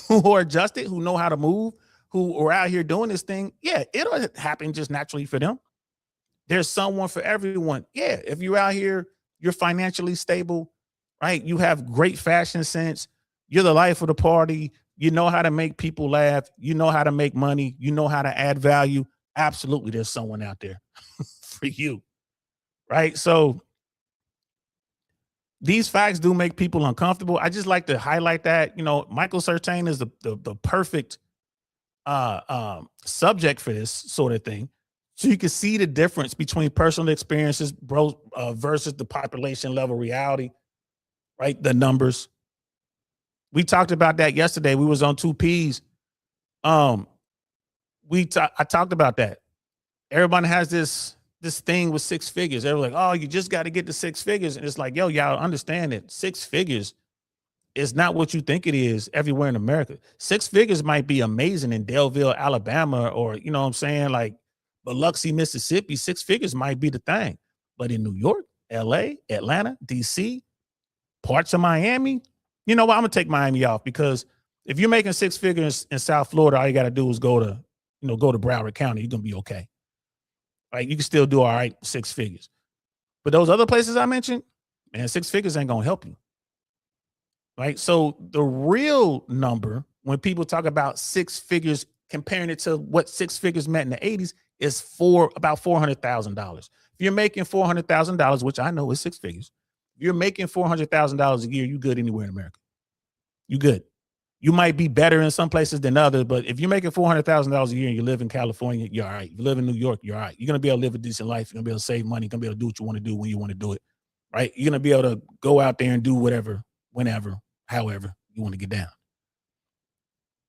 who are adjusted, who know how to move, who are out here doing this thing, yeah, it'll happen just naturally for them. There's someone for everyone. Yeah, if you're out here, you're financially stable, right? You have great fashion sense. You're the life of the party. You know how to make people laugh. You know how to make money. You know how to add value. Absolutely, there's someone out there for you, right? So these facts do make people uncomfortable. I just like to highlight that, Michael Surtain is the perfect subject for this sort of thing. So you can see the difference between personal experiences, versus the population level reality, right? The numbers. We talked about that yesterday. We was on 2Ps. I talked about that. Everybody has this thing with six figures. They're like, oh, you just got to get to six figures. And it's like, yo, y'all understand that 6 figures is not what you think it is everywhere in America. 6 figures might be amazing in Delville, Alabama, or, you know what I'm saying, like Biloxi, Mississippi. 6 figures might be the thing. But in New York, LA, Atlanta, DC, parts of Miami, you know what? I'm going to take Miami off, because if you're making 6 figures in South Florida, all you got to do is go to Broward County. You're going to be okay. Right? You can still do all right, 6 figures. But those other places I mentioned, man, 6 figures ain't going to help you. Right? So the real number, when people talk about 6 figures, comparing it to what 6 figures meant in the 80s, is about $400,000. If you're making $400,000, which I know is 6 figures, if you're making $400,000 a year, you good anywhere in America. You good. You might be better in some places than others, but if you're making $400,000 a year and you live in California, you're all right. If you live in New York, you're all right. You're going to be able to live a decent life. You're going to be able to save money. You're going to be able to do what you want to do when you want to do it, right? You're going to be able to go out there and do whatever, whenever, however you want to get down.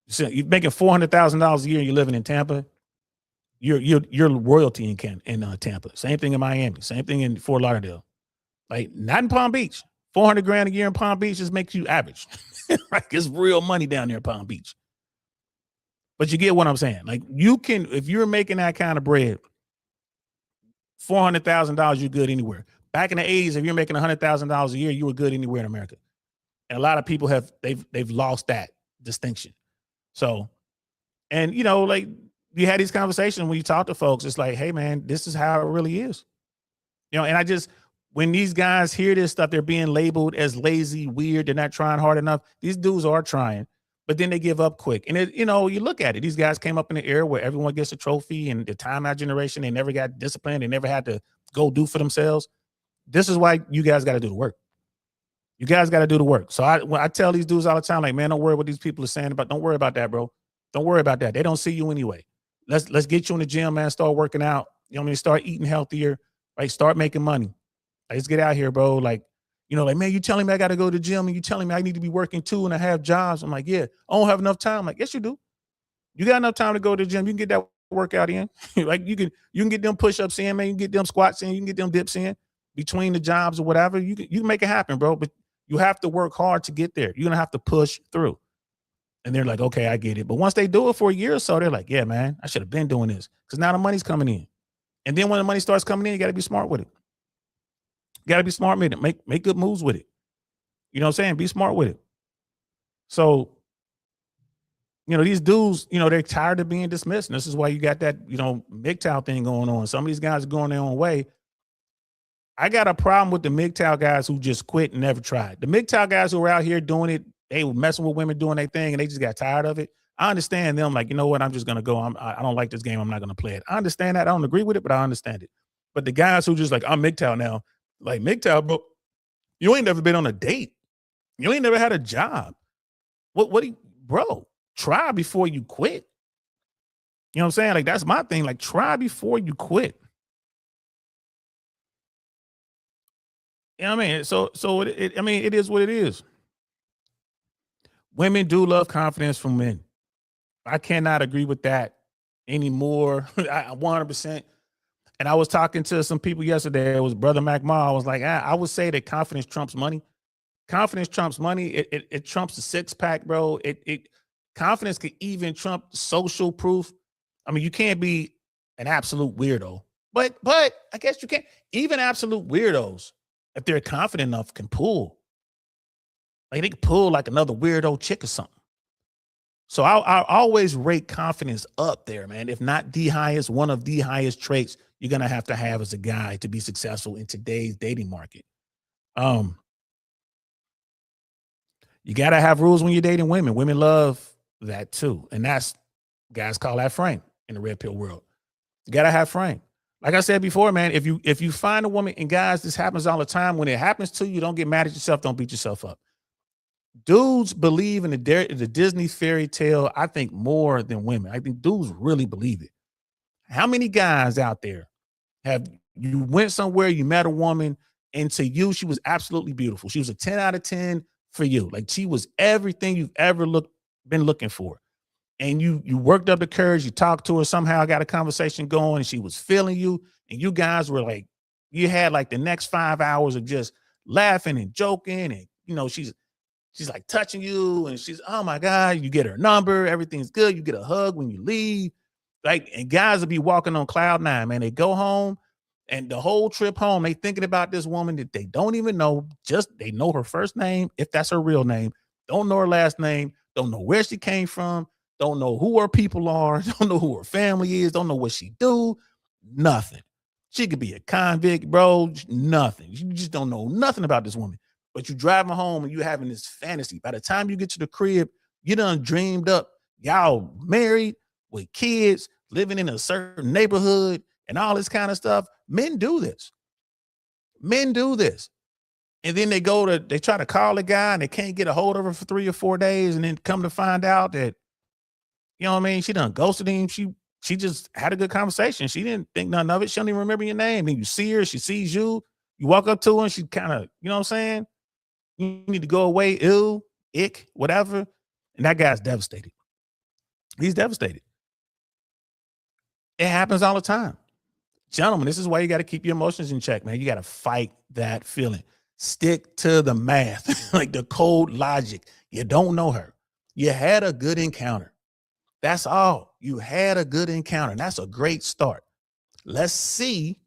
So you're making $400,000 a year and you're living in Tampa, you're royalty in Tampa. Same thing in Miami. Same thing in Fort Lauderdale. Like, not in Palm Beach. $400,000 a year in Palm Beach just makes you average. Like, it's real money down there in Palm Beach. But you get what I'm saying. Like, you can, if you're making that kind of bread, $400,000, you're good anywhere. Back in the 80s, if you're making $100,000 a year, you were good anywhere in America. And a lot of people they've lost that distinction. So, and like, you had these conversations when you talk to folks, it's like, hey man, this is how it really is. And when these guys hear this stuff, they're being labeled as lazy, weird, they're not trying hard enough. These dudes are trying, but then they give up quick. And you look at it, these guys came up in the era where everyone gets a trophy, and the timeout generation, they never got disciplined, they never had to go do for themselves. This is why you guys got to do the work. You guys got to do the work. So I tell these dudes all the time, like, man, don't worry what these people are saying about. Don't worry about that, bro. Don't worry about that. They don't see you anyway. Let's get you in the gym, man. Start working out. Start eating healthier. Right? Start making money. Let's get out here, bro. Like, like, man, you telling me I got to go to the gym, and you telling me I need to be working 2.5 jobs. I'm like, yeah, I don't have enough time. I'm like, yes, you do. You got enough time to go to the gym. You can get that workout in. Like, you can get them push-ups in, man. You can get them squats in. You can get them dips in between the jobs or whatever. You can make it happen, bro. But you have to work hard to get there. You're going to have to push through. And they're like, okay, I get it. But once they do it for a year or so, they're like, yeah, man, I should have been doing this, because now the money's coming in. And then when the money starts coming in, you got to be smart with it. You got to be smart with it. Make good moves with it. You know what I'm saying? Be smart with it. So, these dudes, they're tired of being dismissed. And this is why you got that, MGTOW thing going on. Some of these guys are going their own way. I got a problem with the MGTOW guys who just quit and never tried. The MGTOW guys who are out here doing it, they were messing with women doing their thing, and they just got tired of it. I understand them. Like, you know what? I'm just going to go. I don't like this game. I'm not going to play it. I understand that. I don't agree with it, but I understand it. But the guys who just like, I'm MGTOW now, like MGTOW, bro, you ain't never been on a date. You ain't never had a job. What do you, bro, try before you quit. You know what I'm saying? Like, that's my thing. Like, try before you quit. You know what I mean? So I mean, it is what it is. Women do love confidence from men. I cannot agree with that anymore. 100%. And I was talking to some people yesterday. It was Brother McMahon. I was like, I would say that confidence trumps money. Confidence trumps money. It trumps the six pack, bro. Confidence could even trump social proof. I mean, you can't be an absolute weirdo, but I guess you can't. Even absolute weirdos, if they're confident enough, can pull. Like, they can pull like another weirdo chick or something. So I always rate confidence up there, man. If not the highest, one of the highest traits you're gonna have to have as a guy to be successful in today's dating market. You gotta have rules when you're dating women. Women love that too, and that's, guys call that frame in the red pill world. You gotta have frame. Like I said before, man, if you find a woman, and guys, this happens all the time. When it happens to you, don't get mad at yourself. Don't beat yourself up. Dudes believe in the Disney fairy tale, I think, more than women. I think dudes really believe it. How many guys out there have you went somewhere, you met a woman, and to you, she was absolutely beautiful. She was a 10 out of 10 for you. Like, she was everything you've ever been looking for. And you worked up the courage, you talked to her, somehow got a conversation going, and she was feeling you. And you guys were like, you had like the next 5 hours of just laughing and joking. And, you know, she's like touching you, and she's, oh my God, you get her number, everything's good. You get a hug when you leave. Like, and guys will be walking on cloud nine, man. They go home, and the whole trip home, they thinking about this woman that they don't even know. Just, they know her first name, if that's her real name. Don't know her last name. Don't know where she came from. Don't know who her people are. Don't know who her family is. Don't know what she do. Nothing. She could be a convict, bro. Nothing. You just don't know nothing about this woman. But you driving home and you having this fantasy. By the time you get to the crib, you done dreamed up y'all married with kids, living in a certain neighborhood and all this kind of stuff. Men do this. Men do this. And then they try to call a guy and they can't get a hold of her for 3 or 4 days. And then come to find out that, you know what I mean? She done ghosted him. She just had a good conversation. She didn't think nothing of it. She don't even remember your name. Then you see her, she sees you. You walk up to her and she kind of, you know what I'm saying? You need to go away, ew, ick, whatever. And that guy's devastated. He's devastated. It happens all the time. Gentlemen, this is why you got to keep your emotions in check, man. You got to fight that feeling. Stick to the math, like the cold logic. You don't know her. You had a good encounter. That's all. You had a good encounter. And that's a great start. Let's see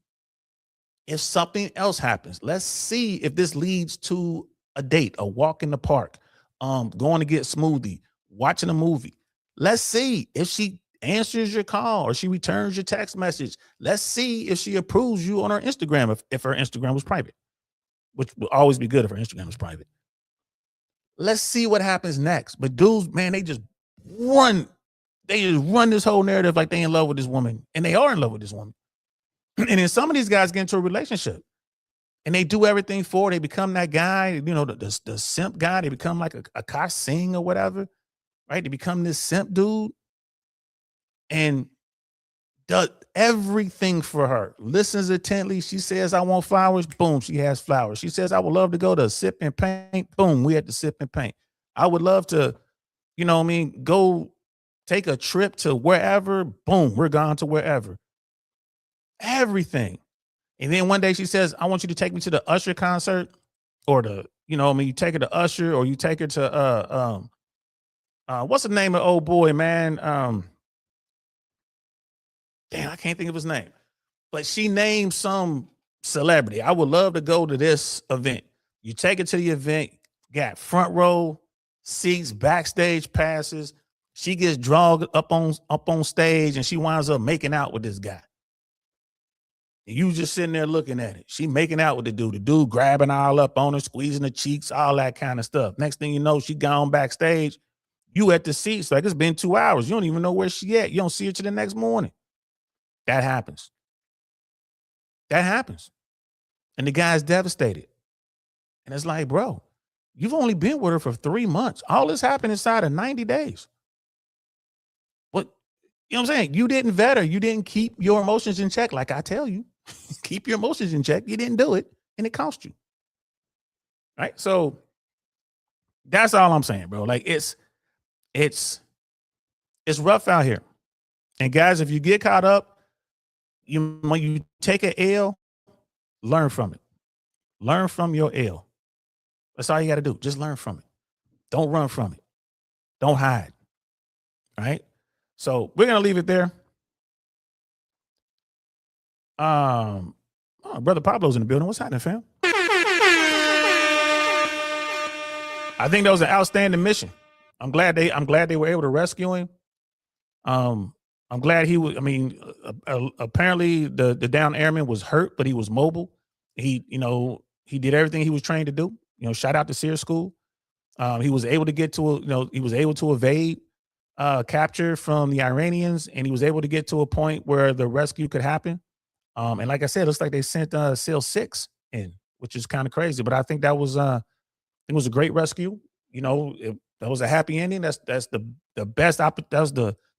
if something else happens. Let's see if this leads to a date, a walk in the park, going to get smoothie, watching a movie. Let's see if she answers your call or she returns your text message. Let's see if she approves you on her Instagram, if her Instagram was private, which will always be good if her Instagram is private. Let's see what happens next. But dudes, man, they just run this whole narrative like they in love with this woman, and they are in love with this woman. And then some of these guys get into a relationship and they do everything for her. They become that guy, you know, the simp guy. They become like a Akash Singh or whatever, right? They become this simp dude and does everything for her. Listens intently. She says, I want flowers. Boom, she has flowers. She says, I would love to go to Sip and Paint. Boom, we at the Sip and Paint. I would love to, you know what I mean, go take a trip to wherever. Boom, we're gone to wherever. Everything. And then one day she says, I want you to take me to the Usher concert, or the, you know what I mean, you take her to Usher, or you take her to what's the name of old boy, man? Damn, I can't think of his name. But she named some celebrity. I would love to go to this event. You take her to the event, got front row seats, backstage passes. She gets dragged up on stage and she winds up making out with this guy. And you just sitting there looking at it. She making out with the dude grabbing all up on her, squeezing her cheeks, all that kind of stuff. Next thing you know, she gone backstage. You at the seats, like it's been 2 hours. You don't even know where she at. You don't see her till the next morning. That happens. That happens. And the guy's devastated. And it's like, bro, you've only been with her for 3 months. All this happened inside of 90 days. What, you know what I'm saying? You didn't vet her. You didn't keep your emotions in check. Like I tell you, keep your emotions in check. You didn't do it, and it cost you. Right? So that's all I'm saying, bro. Like it's rough out here. And guys, if you get caught up, when you take an L, learn from it. Learn from your L. That's all you got to do. Just learn from it. Don't run from it. Don't hide. All right. So we're gonna leave it there. Oh, brother Pablo's in the building. What's happening, fam? I think that was an outstanding mission. I'm glad they were able to rescue him. I'm glad he was. I mean, apparently the down airman was hurt, but he was mobile. He did everything he was trained to do. Shout out to Sears School. He was able to get to he was able to evade capture from the Iranians, and he was able to get to a point where the rescue could happen. And like I said, it looks like they sent SEAL 6 in, which is kind of crazy. But I think that was it was a great rescue. That was a happy ending. That's the best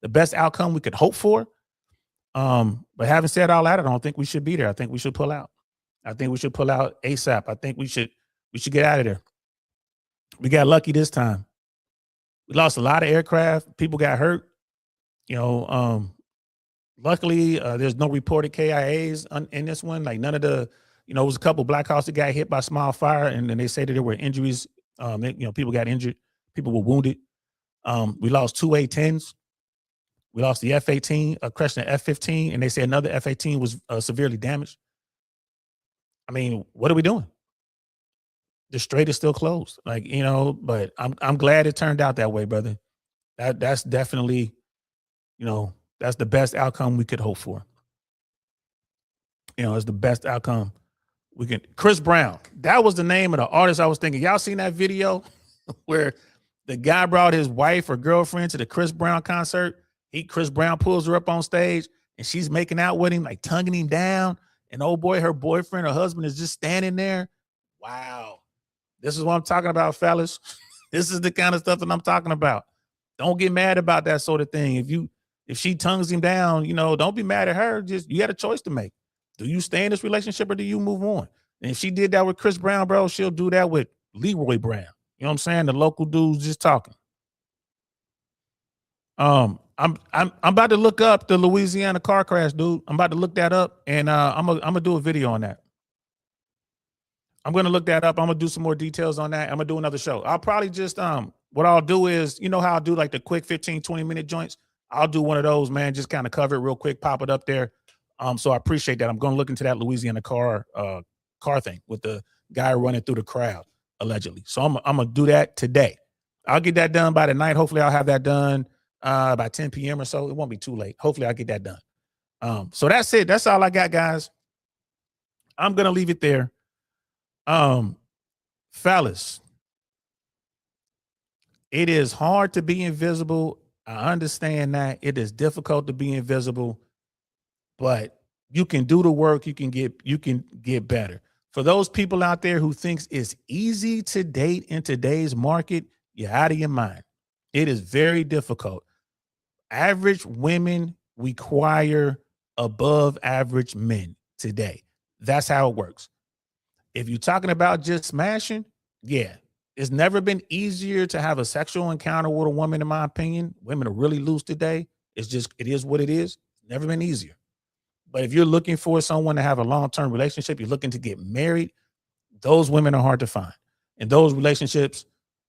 the best outcome we could hope for. But having said all that, I don't think we should be there. I think we should pull out. I think we should pull out ASAP. I think we should get out of there. We got lucky this time. We lost a lot of aircraft. People got hurt. Luckily, there's no reported KIAs in this one. Like none of the, it was a couple Black Hawks that got hit by small fire, and then they say that there were injuries. People got injured. People were wounded. We lost 2 A-10s. We lost the F-18, a Cessna F-15, and they say another F-18 was severely damaged. I mean, what are we doing? The strait is still closed. But I'm glad it turned out that way, brother. That's definitely, that's the best outcome we could hope for. It's the best outcome we can. Chris Brown, that was the name of the artist I was thinking. Y'all seen that video where the guy brought his wife or girlfriend to the Chris Brown concert? Chris Brown pulls her up on stage and she's making out with him, like tonguing him down. And oh boy, her boyfriend, her husband is just standing there. Wow. This is what I'm talking about, fellas. This is the kind of stuff that I'm talking about. Don't get mad about that sort of thing. If she tongues him down, don't be mad at her. Just, you got a choice to make. Do you stay in this relationship or do you move on? And if she did that with Chris Brown, bro, she'll do that with Leroy Brown. You know what I'm saying? The local dudes just talking. I'm about to look up the Louisiana car crash, dude. I'm about to look that up, and I'm gonna do a video on that. I'm gonna look that up. I'm gonna do some more details on that. I'm gonna do another show. I'll probably just what I'll do is, how I'll do like the quick 15-20 minute joints. I'll do one of those, man. Just kind of cover it real quick, pop it up there. So I appreciate that. I'm gonna look into that Louisiana car thing with the guy running through the crowd allegedly. So I'm gonna do that today. I'll get that done by the night. Hopefully, I'll have that done by 10 p.m. or so. It won't be too late. Hopefully, I'll get that done. So that's it. That's all I got, guys. I'm gonna leave it there. Fellas, it is hard to be invisible. I understand that it is difficult to be invisible, but you can do the work. You can get better. For those people out there who thinks it's easy to date in today's market, you're out of your mind. It is very difficult. Average women require above average men today. That's how it works. If you're talking about just smashing, yeah, it's never been easier to have a sexual encounter with a woman, in my opinion. Women are really loose today. It is what it is. Never been easier. But if you're looking for someone to have a long-term relationship, you're looking to get married, those women are hard to find. And those relationships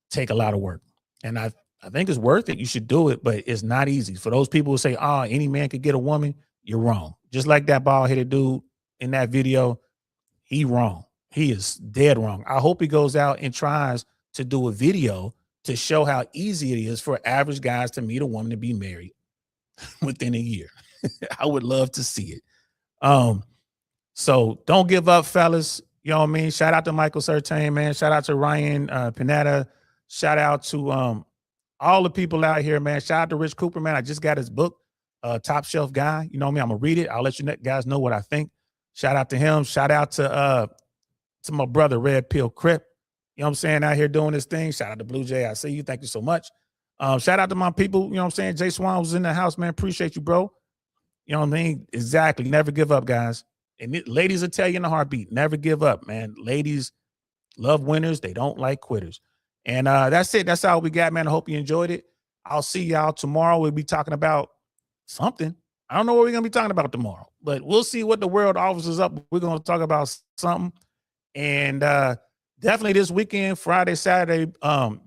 take a lot of work. And I think it's worth it. You should do it, but it's not easy. For those people who say, any man could get a woman, you're wrong. Just like that bald-headed dude in that video, he wrong. He is dead wrong. I hope he goes out and tries to do a video to show how easy it is for average guys to meet a woman to be married within a year. I would love to see it. So don't give up, fellas. You know what I mean? Shout out to Michael Surtain, man. Shout out to Ryan Pineda. Shout out to all the people out here, man. Shout out to Rich Cooper, man. I just got his book, Top Shelf Guy. You know what I mean? I'm gonna read it. I'll let you guys know what I think. Shout out to him. Shout out to my brother, Red Pill Crip. You know what I'm saying? Out here doing this thing. Shout out to Blue Jay. I see you. Thank you so much. Shout out to my people. You know what I'm saying? Jay Swan was in the house, man. Appreciate you, bro. You know what I mean? Exactly. Never give up, guys. And ladies will tell you in a heartbeat, never give up, man. Ladies love winners. They don't like quitters. And that's it. That's all we got, man. I hope you enjoyed it. I'll see y'all tomorrow. We'll be talking about something. I don't know what we're going to be talking about tomorrow, but we'll see what the world offers us up. We're going to talk about something. And definitely this weekend, Friday, Saturday,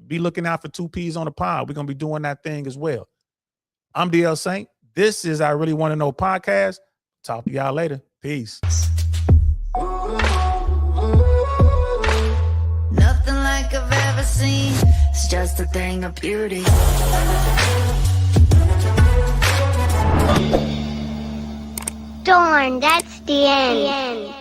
be looking out for 2 Ps on the pod. We're going to be doing that thing as well. I'm DL Saint. This is I Really Want to Know podcast. Talk to y'all later. Peace. Nothing like I've ever seen. It's just a thing of beauty. Darn, that's the end.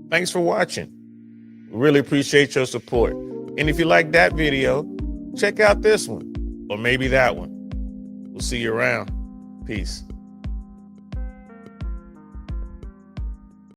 Thanks for watching. We really appreciate your support. And if you like that video, check out this one or maybe that one. We'll see you around. Peace.